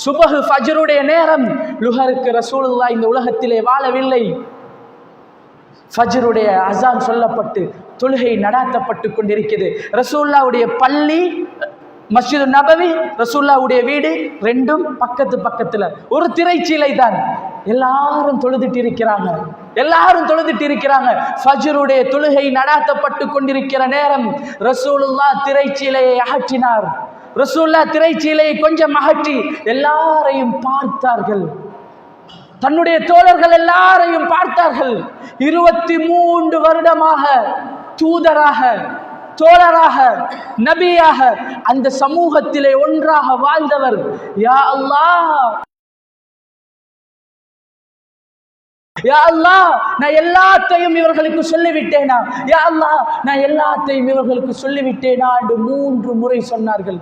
சுபஹ் ஃபஜ்ருடைய நேரம். லுஹருக்கு ரசூலுல்லாஹ் இந்த உலகத்திலே வாழவில்லை. ஃபஜ்ருடைய அஸான் சொல்லப்பட்டு தொழுகை நடாத்தப்பட்டு கொண்டிருக்கிறது. ரசூலுல்லாஹ்வுடைய பள்ளி மஸ்ஜிது நபவி, ரசூலுல்லாஹ்வுடைய வீடு ரெண்டும் பக்கத்துல ஒரு திரைச்சீலை தான். எல்லாரும் தொழுதுட்டு இருக்கிறாங்க. ஃபஜ்ருடைய தொழுகை நடாத்தப்பட்டு கொண்டிருக்கிற நேரம் ரசூலுல்லாஹ் திரைச்சீலையை அகற்றினார். ரசூலுல்லாஹ் திரைச்சீலையை கொஞ்சம் அகற்றி எல்லாரையும் பார்த்தார்கள். தன்னுடைய தோழர்கள் எல்லாரையும் பார்த்தார்கள். 23 வருடமாக தூதராக, தோழராக, நபியாக அந்த சமூகத்திலே ஒன்றாக வாழ்ந்தவர். யா அல்லாஹ், யா அல்லாஹ், நான் எல்லாத்தையும் இவர்களுக்கு சொல்லிவிட்டேனா? யா அல்லாஹ், நான் எல்லாத்தையும் இவர்களுக்கு சொல்லிவிட்டேனா என்று 3 முறை சொன்னார்கள்.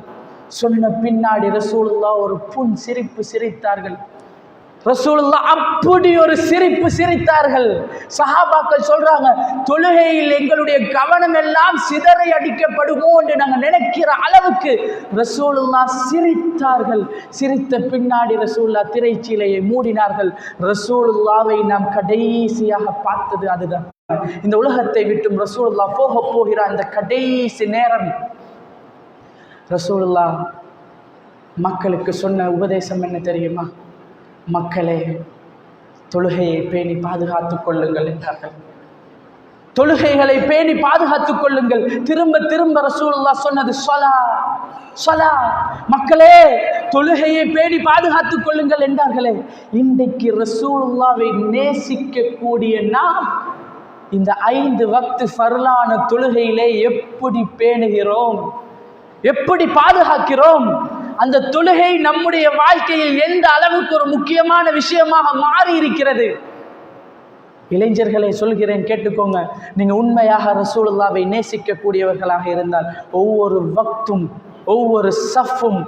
சொன்ன பின்னாடி ரசூலுல்லாஹ் ஒரு புன் சிரிப்பு சிரித்தார்கள். ரசூலுல்லாஹ் அப்படி ஒரு சிரிப்பு சிரித்தார்கள். சஹாபாக்கள் சொல்றாங்க, தொழுகையில் எங்களுடைய கவனம் எல்லாம் சிதறை அடிக்கப்படுமோ என்று நாங்கள் நினைக்கிற அளவுக்கு ரசூலுல்லாஹ் சிரித்தார்கள். சிரித்த பின்னாடி ரசூலுல்லாஹ் திரைச்சீலையை மூடினார்கள். ரசூலுல்லாஹ்வை நாம் கடைசியாக பார்த்தது அதுதான். இந்த உலகத்தை விட்டும் ரசூலுல்லாஹ் போகிற அந்த கடைசி நேரம் ரசூலுல்லாஹ் மக்களுக்கு சொன்ன உபதேசம் என்ன தெரியுமா? மக்களே, தொழுகையை பேணி பாதுகாத்துக் கொள்ளுங்கள் என்றார்கள். தொழுகைகளை பேணி பாதுகாத்துக் கொள்ளுங்கள். திரும்ப ரசூலுல்லாஹ் சொன்னது ஸலா. மக்களே, தொழுகையை பேணி பாதுகாத்துக் கொள்ளுங்கள் என்றார்களே. இன்றைக்கு ரசூலுல்லாஹ்வை நேசிக்கக்கூடிய நாம் இந்த 5 வக்து ஃபர்லான தொழுகையிலே எப்படி பேணுகிறோம், எப்படி பாதுகாக்கிறோம்? அந்த தொழுகை நம்முடைய வாழ்க்கையில் எந்த அளவுக்கு ஒரு முக்கியமான விஷயமாக மாறி இருக்கிறது. இளைஞர்களை சொல்கிறேன், கேட்டுக்கோங்க. நீங்க உண்மையாக ரசூலுல்லாஹ்வை நேசிக்கக்கூடியவர்களாக இருந்தால் ஒவ்வொரு வக்தும், ஒவ்வொரு சஃப்பும்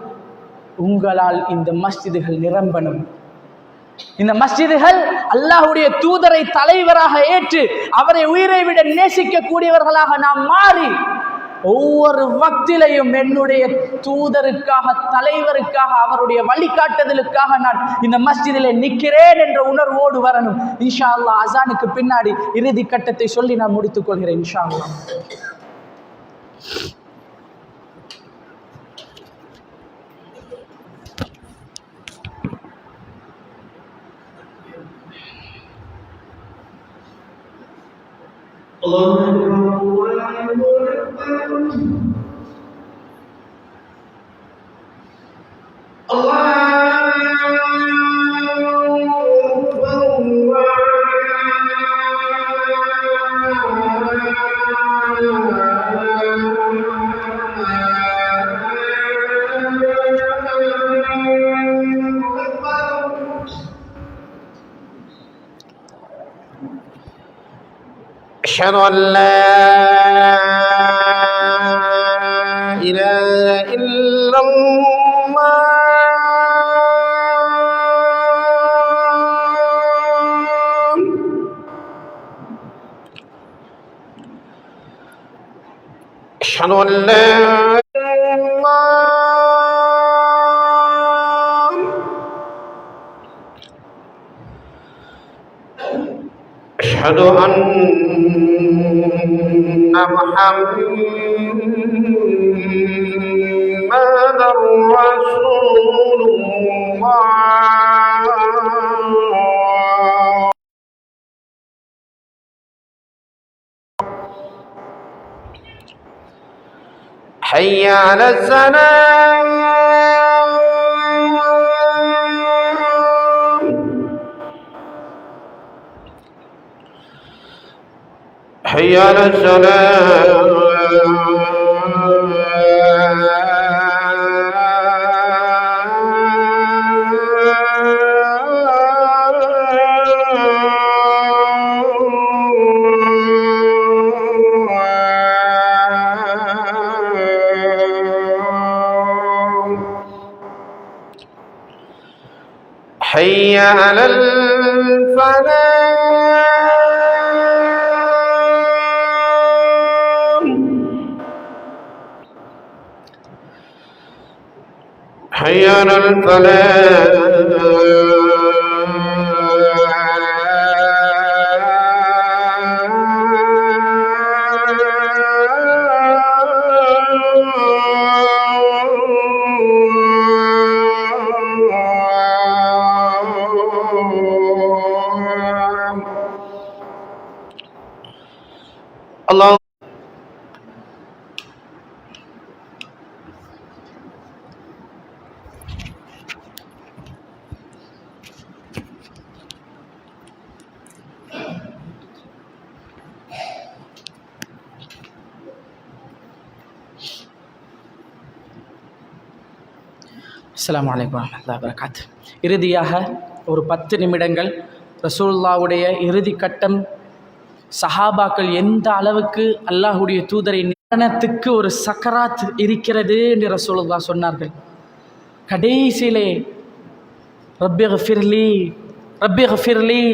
உங்களால் இந்த மஸ்ஜிதுகள் நிரம்பணும். இந்த மஸ்ஜிதுகள் அல்லாஹ்வுடைய தூதரை தலைவராக ஏற்று அவரை உயிரை விட நேசிக்கக்கூடியவர்களாக நாம் மாறி ஒவ்வொரு வக்திலையும் என்னுடைய தூதருக்காக, தலைவருக்காக, அவருடைய வழிகாட்டுதலுக்காக நான் இந்த மஸ்ஜிதிலே நிற்கிறேன் என்ற உணர்வோடு வரணும். இன்ஷா அல்லாஹ் அஸானுக்கு பின்னாடி இறுதி கட்டத்தை சொல்லி நான் முடித்துக் கொள்கிறேன். இன்ஷா அல்லாஹ். أشهد أن لا إله إلا الله أشهد أن لا أشهد أن محمدًا رسول الله. حي على السلام. حي على السلام. حي على الفلاح. حي على الفلاح. الله. அஸ்ஸலாமு அலைக்கும் வரஹ்மத்துல்லாஹி வபரகாத்துஹு. இறுதியாக ஒரு 10 நிமிடங்கள் ரசூலுல்லாஹ்வுடைய இறுதி கட்டம், சஹாபாக்கள் எந்த அளவுக்கு அல்லாஹ்வுடைய தூதரை மரணத்துக்கு ஒரு சக்கராத் இருக்கிறது என்று ரசூலுல்லாஹ் சொன்னார்கள். கடைசியிலே ரப்பிக்ஃபிர்லி ரப்பிக்ஃபிர்லி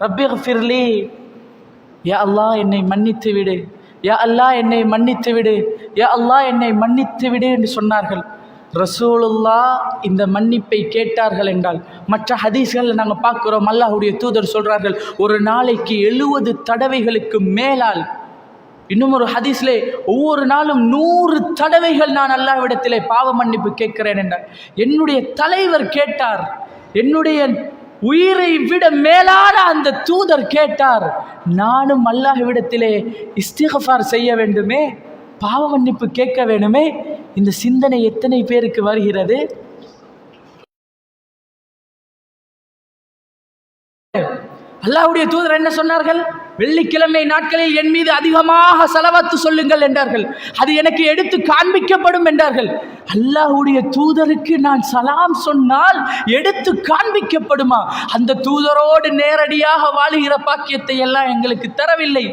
ரப்பிக்ஃபிர்லி, யா அல்லாஹ் என்னை மன்னித்து விடு, யா அல்லாஹ் என்னை மன்னித்து விடு, யா அல்லாஹ் என்னை மன்னித்து விடு என்று சொன்னார்கள். ரசூலுல்லாஹ் இந்த மன்னிப்பை கேட்டார்கள் என்றால், மற்ற ஹதீஸ்களில் நாங்கள் பார்க்குறோம், அல்லாஹ்வுடைய தூதர் சொல்கிறார்கள் ஒரு நாளைக்கு 70 தடவைகளுக்கு மேலால். இன்னும் ஒரு ஹதீஸ்லே ஒவ்வொரு நாளும் 100 தடவைகள் நான் அல்லாஹ்விடத்திலே பாவ மன்னிப்பு கேட்கிறேன் என்றார். என்னுடைய தலைவர் கேட்டார், என்னுடைய உயிரை விட மேலான அந்த தூதர் கேட்டார், நானும் அல்லாஹ்விடத்திலே இஸ்திக்ஃபார் செய்ய வேண்டுமே, பாவ மன்னிப்பு கேட்க வேண்டுமே. இந்த சிந்தனை எத்தனை பேருக்கு வருகிறது? அல்லாஹ்வுடைய தூதர் என்ன சொன்னார்கள்? வெள்ளிக்கிழமை நாட்களில் என் மீது அதிகமாக ஸலவாத்து சொல்லுங்கள் என்றார்கள். அது எனக்கு எடுத்து காண்பிக்கப்படும் என்றார்கள். அல்லாஹ்வுடைய தூதருக்கு நான் சலாம் சொன்னால் எடுத்து காண்பிக்கப்படுமா? அந்த தூதரோடு நேரடியாக வாழுகிற பாக்கியத்தை எல்லாம் எங்களுக்கு தரவில்லை.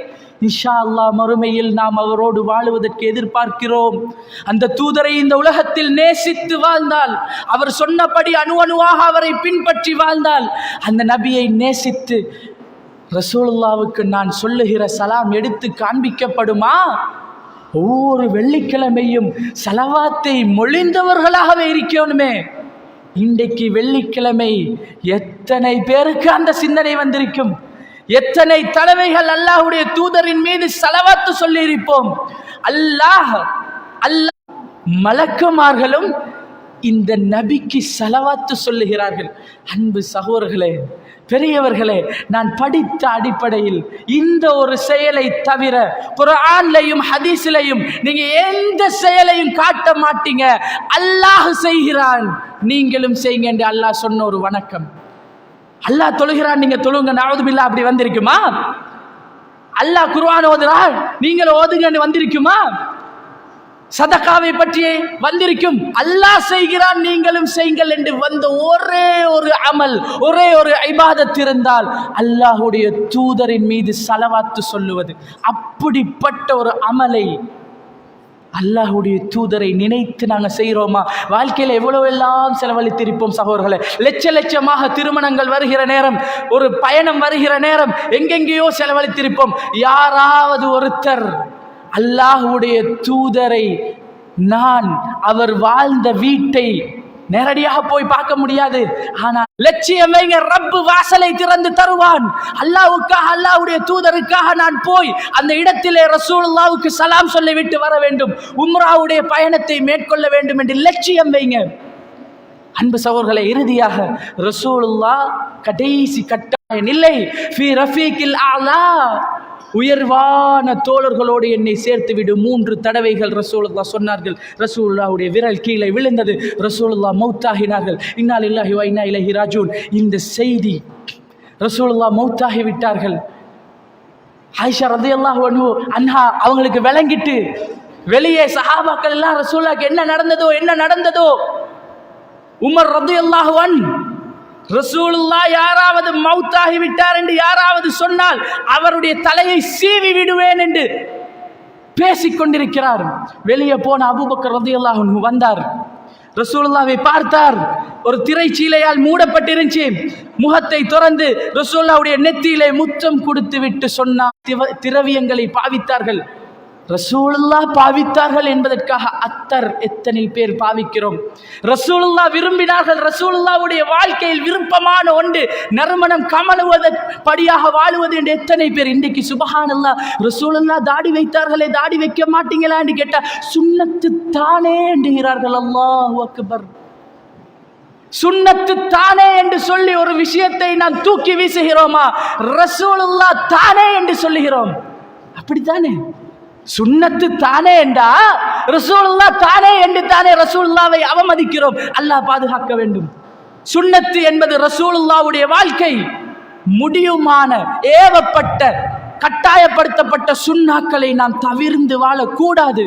இன்ஷா அல்லாஹ் மறுமையில் நாம் அவரோடு வாழுவதற்கு எதிர்பார்க்கிறோம். அந்த தூதரை இந்த உலகத்தில் நேசித்து வாழ்ந்தால், அவர் சொன்னபடி அணு அணுவாக அவரை பின்பற்றி வாழ்ந்தால், அந்த நபியை நேசித்து ரசூலுல்லாவுக்கு நான் சொல்லுகிற சலாம் எடுத்து காண்பிக்கப்படுமா? ஒவ்வொரு வெள்ளிக்கிழமையும் சலவாத்தை மொழிந்தவர்களாகவே இருக்கணுமே. இன்றைக்கு வெள்ளிக்கிழமை எத்தனை பேருக்கு அந்த சிந்தனை வந்திருக்கும்? எத்தனை தடவைகள் அல்லாஹ்வுடைய தூதரின் மீது ஸலவாத்து சொல்லியிருப்போம்? அல்லாஹ் மலக்குமார்களும் இந்த நபிக்கு ஸலவாத்து சொல்லுகிறார்கள். அன்பு சகோதரர்களே, பெரியவர்களே, நான் படித்த அடிப்படையில் இந்த ஒரு செயலை தவிர குர்ஆன்லையும் ஹதீஸிலையும் நீங்க எந்த செயலையும் காட்ட மாட்டீங்க. அல்லாஹ் செய்கிறான், நீங்களும் செய்யுங்க என்று அல்லாஹ் சொன்ன ஒரு வணக்கம். அல்லாஹ் தொழுகிறான், நீங்க தொழுங்க, நஅூது பில்லாஹ் அப்படி வந்திருக்குமா? அல்லாஹ் குர்ஆன் ஓதுறான், நீங்களும் ஓதுங்கன்னு வந்திருக்குமா? சதகாவை பற்றி வந்திருக்கும், அல்லாஹ் செய்கிறான் நீங்களும் செய்யுங்கள் என்று வந்த ஒரே ஒரு அமல், ஒரே ஒரு இபாதத் இருந்தால் அல்லாஹ்வுடைய தூதரின் மீது ஸலவாத்து சொல்லுவது. அப்படிப்பட்ட ஒரு அமலை அல்லாஹ்வுடைய தூதரை நினைத்து நாங்கள் செய்கிறோமா? வாழ்க்கையில் எவ்வளவு எல்லாம் செலவழித்திருப்போம் சகோதரர்களே. லட்ச லட்சமாக திருமணங்கள் வருகிற நேரம், ஒரு பயணம் வருகிற நேரம் எங்கெங்கேயோ செலவழித்திருப்போம். யாராவது ஒருத்தர் அல்லாஹ்வுடைய தூதரை நான் அவர் வாழ்ந்த வீட்டை நேரடியாக போய் பார்க்க முடியாது. ஆனால் லட்சியம் வைங்க, ரப்பு வாசலை திறந்து தருவான். அல்லாஹ்வுக்காக, அல்லாஹ்வுடைய தூதருக்காக நான் போய் அந்த இடத்திலே ரசூலுல்லாஹ்வுக்கு சலாம் சொல்லிவிட்டு வர வேண்டும், உம்ராவுடைய பயணத்தை மேற்கொள்ள வேண்டும் என்று லட்சியம் வைங்க. அன்பு சகோதரர்களே, இறுதியாக ரசூலுல்லாஹ் கடைசி கட்டாயம் இல்லை, ஃபீ ரஃபீகில் அலா, உயர்வான தோழர்களோடு என்னை சேர்த்து விடு. 3 தடவைகள் ரசூலுல்லாஹ் சொன்னார்கள். ரசூலுல்லாஹ்வுடைய விரல் கீழே விழுந்தது. ரசூலுல்லாஹ் மௌத்தாகினார்கள். இன்னா லில்லாஹி வ இன்னா இலைஹி ராஜிஊன். இந்த செய்தி ரசூலுல்லாஹ் மௌத்தாகி விட்டார்கள். ஆயிஷா ரலியல்லாஹு அன்ஹா அவங்களுக்கு விளங்கிட்டு வெளியே சஹாபாக்கள் எல்லாம் ரசூலுல்லாஹ்க்கு என்ன நடந்ததோ உமர் ரலியல்லாஹு அன்ஹு, ரசூலுல்லாஹ் யாராவது மௌத்தாகி விட்டார் என்று யாராவது சொன்னால் அவருடைய தலையை சீவி விடுவேன் என்று பேசிக் கொண்டிருக்கிறார். வெளியே போன அபூபக்கர் ரலியல்லாஹு அன்ஹு வந்தார். ரசூலுல்லாஹ்வை பார்த்தார். ஒரு திரைச்சீலையால் மூடப்பட்டிருந்துச்சு. முகத்தை திறந்து ரசூலுல்லாஹ்வுடைய நெத்தியிலே முத்தம் கொடுத்து விட்டு சொன்னார். திரவியங்களை பாவித்தார்கள். ரசூலுல்லாஹ் பாவித்தார்கள் என்பதற்காக அத்தர் எத்தனை பேர் பாவிக்கிறோம்? ரசூலுல்லாஹ் விரும்பினார்கள். ரசூலுல்லாஹ்வுடைய வாழ்க்கையில் விருப்பமான ஒன்று நறுமணம் கமழுவதற்படியாக வாழுவது என்று எத்தனை பேர் இன்றைக்கு சுப்ஹானல்லாஹ் ரசூலுல்லாஹ் தாடி வைத்தார்களே, தாடி வைக்க மாட்டீங்களா என்று கேட்டால் சுன்னத்து தானே என்கிறார்கள். அல்லாஹு அக்பர். சுன்னத்து தானே என்று சொல்லி ஒரு விஷயத்தை நாம் தூக்கி வீசுகிறோமா? ரசூலுல்லாஹ் தானே என்று சொல்லுகிறோம். அப்படித்தானே? சுன்னத்து தானே என்றா ரசூலுல்லாஹ் தானே என்று தானே ரசூலுல்லாஹ்வை அவமதிக்கிறோம். அல்லாஹ் பாதுகாக்க வேண்டும். சுன்னத்து என்பது ரசூலுல்லாஹ்வுடைய வாழ்க்கை. முடியுமான ஏவப்பட்ட கட்டாயப்படுத்தப்பட்ட சுன்னாக்களை நாம் தவிர்ந்து வாழக்கூடாது.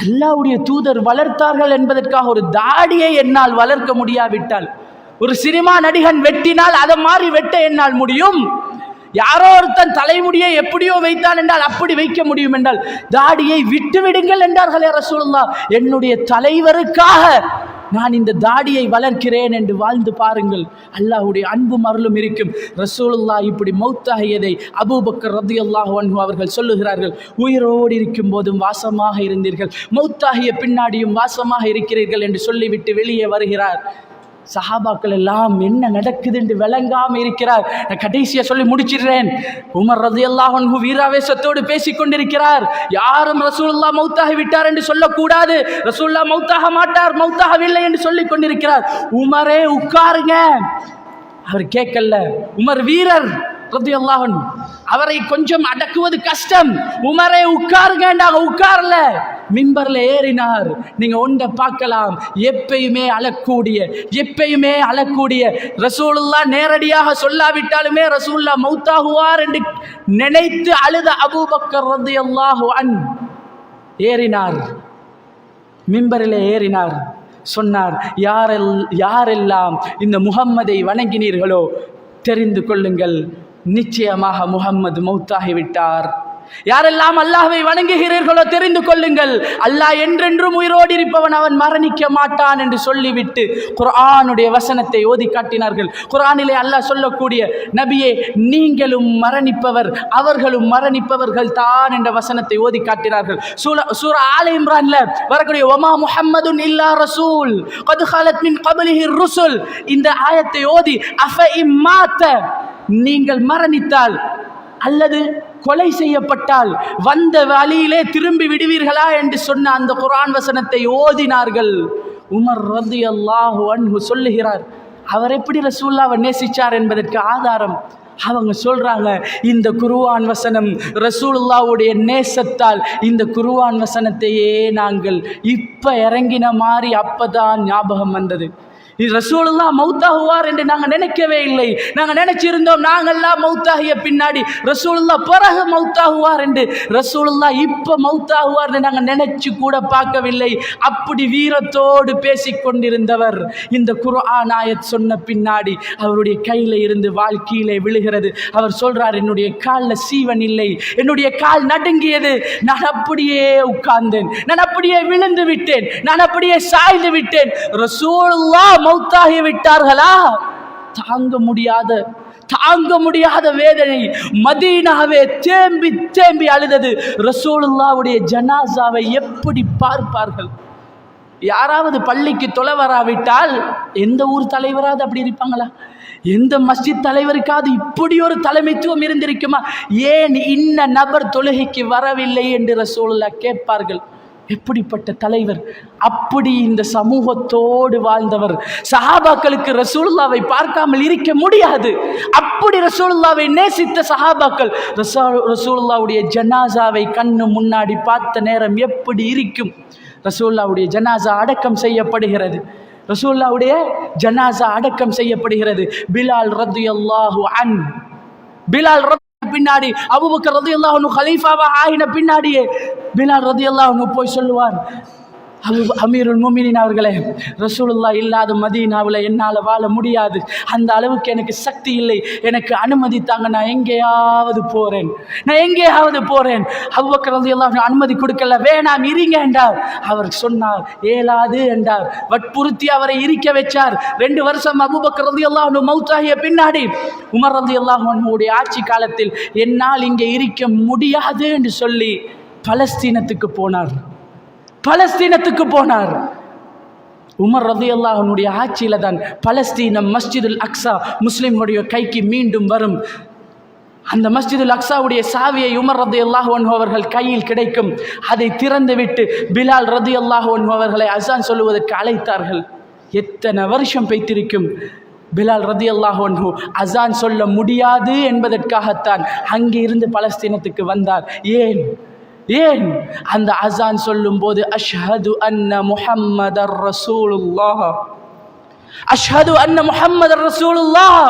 அல்லாஹ்வுடைய தூதர் வளர்த்தார்கள் என்பதற்காக ஒரு தாடியை என்னால் வளர்க்க முடியாவிட்டால், ஒரு சினிமா நடிகன் வெட்டினால் அதை மாதிரி வெட்ட என்னால் முடியும். யாரோ ஒருத்தன் தலைமுடியை எப்படியோ வைத்தான் என்றால் அப்படி வைக்க முடியும் என்றால் தாடியை விட்டு விடுங்கள் என்றார்களே ரசூலுல்லாஹ். என்னுடைய தலைவருக்காக நான் இந்த தாடியை வளர்க்கிறேன் என்று வாழ்ந்து பாருங்கள். அல்லாஹ்வுடைய அன்பும் அருளும் இருக்கும். ரசூலுல்லாஹ் இப்படி மௌத்தாகியதை அபூபக்கர் ரலியல்லாஹு அன்ஹு அவர்கள் சொல்லுகிறார்கள். உயிரோடு இருக்கும் போதும் வாசமாக இருந்தீர்கள், மௌத்தாகிய பின்னாடியும் வாசமாக இருக்கிறீர்கள் என்று சொல்லிவிட்டு வெளியே வருகிறார். சஹாபாக்கள் எல்லாம் என்ன நடக்குது என்று விளங்காம இருக்கிறார். நான் கடைசியா சொல்லி முடிச்சிடுறேன். உமர் ரலியல்லாஹு அன்ஹு வீராவேசத்தோடு பேசிக் கொண்டிருக்கிறார். யாரும் ரசூலுல்லாஹ் மௌத்தாகி விட்டார் என்று சொல்லக்கூடாது, ரசூலுல்லாஹ் மௌத்தாக மாட்டார், மௌத்தாகவில்லை என்று சொல்லிக் கொண்டிருக்கிறார். உமரே உட்காருங்க. அவர் கேட்கல. உமர் வீரர் ரலியல்லாஹு அன்ஹு, அவரை கொஞ்சம் அடக்குவது கஷ்டம். உமரே உட்காருங்கன்றாங்க, உட்காரல. மிம்பர்ல ஏறினார். நீங்க ஒன்றை பார்க்கலாம், எப்பயுமே அழக்கூடிய ரசூலுல்லாஹ் நேரடியாக சொல்லாவிட்டாலுமே ரசூலுல்லாஹ் மௌத்தாகுவார் என்று நினைத்து அழுத அபூபக்கர் ரலியல்லாஹு அன்ஹு ஏறினார். மிம்பரிலே ஏறினார். சொன்னார், யாரெல்லாம் இந்த முஹம்மதை வணங்கினீர்களோ தெரிந்து கொள்ளுங்கள், நிச்சயமாக முஹம்மது மௌத்தாகிவிட்டார். யாரெல்லாம் அல்லாஹ்வை வணங்குகிறீர்களோ தெரிந்து கொள்ளுங்கள், அல்லாஹ் என்றென்றும் உயிரோடு இருப்பவன், அவன் மரணிக்க மாட்டான் என்று சொல்லிவிட்டு குர்ஆனுடைய வசனத்தை ஓதி காட்டினார்கள். குர்ஆனிலே அல்லாஹ் சொல்லக்கூடிய, நபியே நீங்களும் மரணிப்பவர், அவர்களும் மரணிப்பவர்கள் தான் என்ற வசனத்தை ஓதி காட்டினார்கள். சூரா ஆல இம்ரான்ல வரக்கூடிய வமா முஹம்மதுன் இல்லா ரசூல் கத் ஹலத் மின் கப்லிஹி ருசுல், இந்த ஆயத்தை ஓதி அஃப இம்மாத, நீங்கள் மரணித்தால் அல்லது கொலை செய்யப்பட்டால் வந்த வழியிலே திரும்பி விடுவீர்களா என்று சொன்ன அந்த குர்ஆன் வசனத்தை ஓதினார்கள். உமர் ரலியல்லாஹு அன்ஹு சொல்லுகிறார், அவர் எப்படி ரசூலுல்லாஹ்வை நேசிச்சார் என்பதற்கு ஆதாரம் அவங்க சொல்றாங்க, இந்த குர்ஆன் வசனம் ரசூலுல்லாஹ்வுடைய நேசத்தால் இந்த குர்ஆன் வசனத்தையே நாங்கள் இப்ப இறங்கின மாதிரி அப்பதான் ஞாபகம் வந்தது. இது ரசூலுல்லாஹ் மௌத்தாகுவார் என்று நாங்கள் நினைக்கவே இல்லை. நாங்கள் நினைச்சிருந்தோம் நாங்கள்லாம் மௌத்தாகிய பின்னாடி ரசூலுல்லாஹ் பிறகு மௌத்தாகுவார் என்று. ரசூலுல்லாஹ் இப்ப மௌத்தாகுவார் என்று நாங்கள் நினைச்சு கூட பார்க்கவில்லை. அப்படி வீரத்தோடு பேசிக்கொண்டிருந்தவர் இந்த குர்ஆன் ஆயத் சொன்ன பின்னாடி அவருடைய கையில இருந்து வாழ்க்கையிலே விழுகிறது. அவர் சொல்றார், என்னுடைய காலில் சீவன் இல்லை, என்னுடைய கால் நடுங்கியது, நான் அப்படியே உட்கார்ந்தேன், நான் அப்படியே விழுந்து விட்டேன், நான் அப்படியே சாய்ந்து விட்டேன். ரசூலுல்லாஹ் மௌத்தாகி விட்டார்களா? தாங்க முடியாத தாங்க முடியாத வேதனை. மதீனாவே தேம்பி தேம்பி அழுதது. ரசூலுல்லாவுடைய ஜனாசாவை எப்படி பார்ப்பார்கள்? யாராவது பள்ளிக்கு தொலை வராவிட்டால் எந்த ஊர் தலைவராவது அப்படி இருப்பாங்களா? எந்த மஸ்ஜித் தலைவருக்காவது இப்படி ஒரு தலைமைத்துவம் இருந்திருக்குமா? ஏன் இன்ன நபர் தொழுகைக்கு வரவில்லை என்று ரசூலுல்லாஹ் கேட்பார்கள். எப்படிப்பட்ட தலைவர்! அப்படி இந்த சமூகத்தோடு வாழ்ந்தவர். சஹாபாக்களுக்கு ரசூலுல்லாவை பார்க்காமல் இருக்க முடியாது. அப்படி ரசூலுல்லாவை நேசித்த சஹாபாக்கள் ரசூலுல்லாவுடைய ஜனாசாவை கண்ணு முன்னாடி பார்த்த நேரம் எப்படி இருக்கும்? ரசூலுல்லாவுடைய ஜனாசா அடக்கம் செய்யப்படுகிறது. ரசூலுல்லாவுடைய ஜனாசா அடக்கம் செய்யப்படுகிறது. பிலால் ரலியல்லாஹு அன்ஹு, பிலால் பின்னாடி அபூபக்கர் ரலியல்லாஹு அன்ஹு கலீஃபாவா ஆயின பின்னாடியே பிலால் ரலியல்லாஹு அன்ஹு போய் சொல்லுவார், அமீருல் முஃமினீன் அவர்களே, ரசூலுல்லாஹ் இல்லாத மதீனாவில் என்னால் வாழ முடியாது. அந்த அளவுக்கு எனக்கு சக்தி இல்லை. எனக்கு அனுமதி தாங்க, நான் எங்கேயாவது போகிறேன். அபூபக்கர் ரலியல்லாஹு அன்ஹு அனுமதி கொடுக்கல. வேணாம், இருங்க என்றார். அவர் சொன்னார், ஏலாது என்றார். வற்புறுத்தி அவரை இருக்க வச்சார். 2 வருஷம் அபூபக்கர் ரலியல்லாஹு அன்ஹு மௌத்தாகிய பின்னாடி உமர் ரலியல்லாஹு அன்ஹுடைய ஆட்சி காலத்தில் என்னால் இங்கே இருக்க முடியாது என்று சொல்லி பலஸ்தீனத்துக்கு போனார். உமர் ரலியல்லாஹு அன்ஹுடைய ஆட்சியில தான் பலஸ்தீனம் மஸ்ஜிதுல் அக்ஸா முஸ்லிம்களுடைய கைக்கு மீண்டும் வரும். அந்த மஸ்ஜிதுல் அக்ஸாவுடைய சாவியை உமர் ரலியல்லாஹு அன்ஹு அவர்கள் கையில் கிடைக்கும். அதை திறந்துவிட்டு பிலால் ரலியல்லாஹு அன்ஹு அவர்களை அஸான் சொல்லுவதற்கு அழைத்தார்கள். எத்தனை வருஷம் பெய்திருக்கும். பிலால் ரலியல்லாஹு அன்ஹு அஸான் சொல்ல முடியாது என்பதற்காகத்தான் அங்கே இருந்து பலஸ்தீனத்துக்கு வந்தார். ஏன் அந்த அஸான் சொல்லும் போது அஷ்ஹது அன்ன முஹம்மதர் ரசூலுல்லாஹ், அஷ்ஹது அன்ன முஹம்மதர் ரசூலுல்லாஹ்,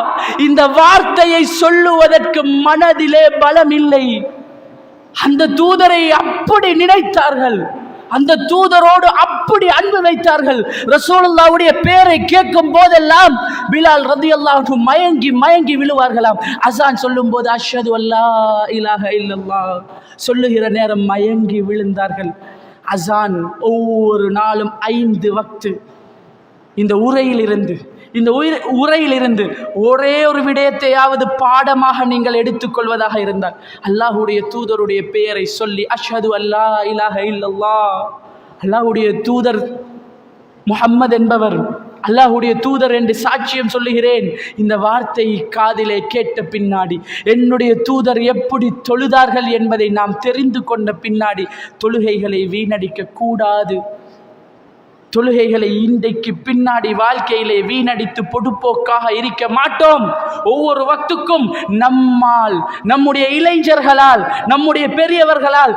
இந்த வார்த்தையை சொல்லுவதற்கு மனதிலே பலம் இல்லை. அந்த தூதரை அப்படி நினைத்தார்கள், அந்த தூதரோடு அப்படி அன்பு வைத்தார்கள். ரசூலுல்லாஹ்வுடைய பேரை கேட்கும் போதெல்லாம் பிலால் ரலியல்லாஹு அன்ஹு மயங்கி விழுவார்களாம். அஸான் சொல்லும் போது அஷ்ஹது அல்லா இலாஹ இல்லல்லாஹ் சொல்லுகிற நேரம் மயங்கி விழுந்தார்கள். அஸான் ஒவ்வொரு நாளும் 5 வக்து. இந்த உரையிலிருந்து ஒரே ஒரு விடயத்தையாவது பாடமாக நீங்கள் எடுத்துக்கொள்வதாக இருந்தால் அல்லாஹ்வுடைய தூதருடைய பெயரை சொல்லி அஷ்ஹது அல்லா இலாஹ இல்லல்லாஹ், அல்லாஹ்வுடைய தூதர் முஹம்மது என்பவர் அல்லாஹ்வுடைய தூதர் என்று சாட்சியம் சொல்லுகிறேன். இந்த வார்த்தை காதிலே கேட்ட பின்னாடி என்னுடைய தூதர் எப்படி தொழுதார்கள் என்பதை நாம் தெரிந்து கொண்ட பின்னாடி தொழுகைகளை வீணடிக்க கூடாது. தொழுகைகளை இன்றைக்கு பின்னாடி வாழ்க்கையிலே வீணடித்து பொடுப்போக்காக இருக்க மாட்டோம். ஒவ்வொரு வக்துக்கும் நம்மால், நம்முடைய இளைஞர்களால், நம்முடைய பெரியவர்களால்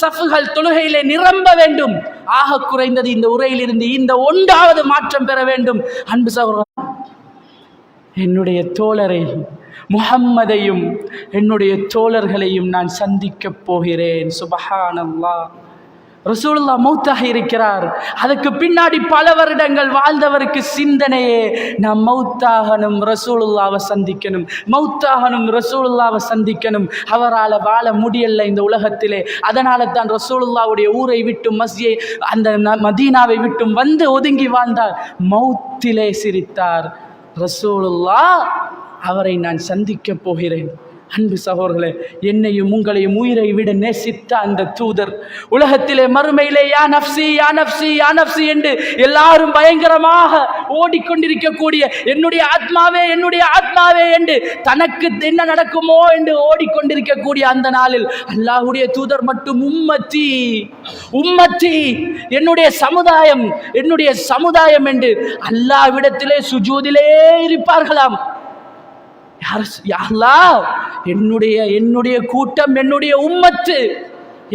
சஃப்புகள் தொழுகையிலே நிரம்ப வேண்டும். ஆக குறைந்தது இந்த உரையிலிருந்து இந்த 1வது மாற்றம் பெற வேண்டும். அன்பு சகோதரர், என்னுடைய தோழரை முஹம்மதையும் என்னுடைய தோழர்களையும் நான் சந்திக்கப் போகிறேன். சுப்ஹானல்லாஹ். ரசூலுல்லாஹ் மௌத்தாக இருக்கிறார். அதுக்கு பின்னாடி பல வருடங்கள் வாழ்ந்தவருக்கு சிந்தனையே, நான் மௌத்தாகணும், ரசூலுல்லாவை சந்திக்கணும். அவரால் வாழ முடியல இந்த உலகத்திலே. அதனால தான் ரசூலுல்லாவுடைய ஊரை விட்டும் அந்த மதீனாவை விட்டும் வந்து ஒதுங்கி வாழ்ந்தார். மௌத்திலே சிரித்தார். ரசூலுல்லாஹ், அவரை நான் சந்திக்கப் போகிறேன். அன்பு சகோதரர்களே, என்னையும் உங்களையும் உயிரை விட நேசித்த அந்த தூதர் உலகத்திலே மறுமையிலே யா நஃப்ஸி யா நஃப்ஸி யா நஃப்ஸி என்று எல்லாரும் பயங்கரமாக ஓடிக்கொண்டிருக்கக்கூடிய என்னுடைய ஆத்மாவே என்று தனக்கு என்ன நடக்குமோ என்று ஓடிக்கொண்டிருக்கக்கூடிய அந்த நாளில் அல்லாஹ்வுடைய தூதர் மட்டும் உம்மத்தி என்னுடைய சமுதாயம் என்று அல்லாஹ்விடத்திலே சுஜூதிலே இருப்பார்களாம். யா அல்லாஹ், என்னுடைய கூட்டம், என்னுடைய உம்மத்து,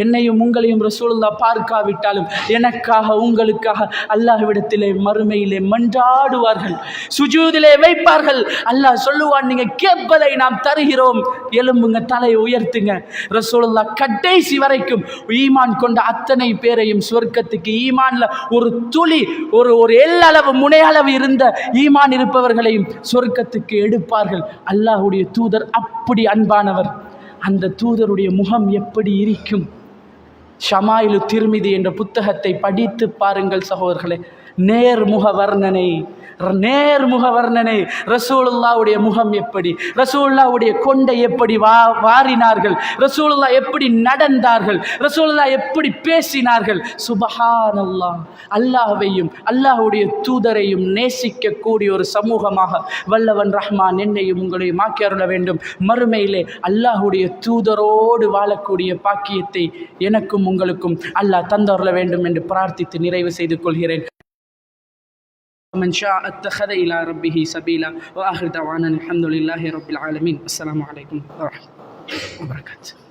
என்னையும் உங்களையும் ரசூலுல்லாஹ் பார்க்காவிட்டாலும் எனக்காக உங்களுக்காக அல்லாஹ்விடத்திலே மறுமையிலே மன்றாடுவார்கள், சுஜூதிலே வைப்பார்கள். அல்லாஹ் சொல்லுவான், நீங்க கேட்பதை நாம் தருகிறோம், எலும்புங்க, தலையை உயர்த்துங்க. ரசூலுல்லாஹ் கடைசி வரைக்கும் ஈமான் கொண்ட அத்தனை பேரையும் சொர்க்கத்துக்கு, ஈமான்ல ஒரு துளி ஒரு எல்லளவு முனையளவு இருந்த ஈமான் இருப்பவர்களையும் சொர்க்கத்துக்கு எடுப்பார்கள். அல்லாஹ்வுடைய தூதர் அப்படி அன்பானவர். அந்த தூதருடைய முகம் எப்படி இருக்கும்? ஷமாயிலு திர்மிதி என்ற புத்தகத்தை படித்து பாருங்கள் சகோதரர்களே. நேர்முக வர்ணனை. ரசூலுல்லாவுடைய முகம் எப்படி, ரசூலுல்லாவுடைய கொண்டை எப்படி வாரினார்கள், ரசூலுல்லா எப்படி நடந்தார்கள், ரசூலுல்லா எப்படி பேசினார்கள். சுபஹானல்லாஹ். அல்லாஹ்வையும் அல்லாஹ்வுடைய தூதரையும் நேசிக்க கூடிய ஒரு சமூகமாக வல்லவன் ரஹ்மான் என்னையும் உங்களையும் ஆக்கி அருள வேண்டும். மறுமையிலே அல்லாஹ்வுடைய தூதரோடு வாழக்கூடிய பாக்கியத்தை எனக்கும் உங்களுக்கும் அல்லாஹ் தந்தருள வேண்டும் என்று பிரார்த்தித்து நிறைவு செய்து கொள்கிறேன். من شاء اتخذ إلى ربه سبيلا وآخر دعوانا الحمد لله رب العالمين. السلام عليكم ورحمة الله وبركاته.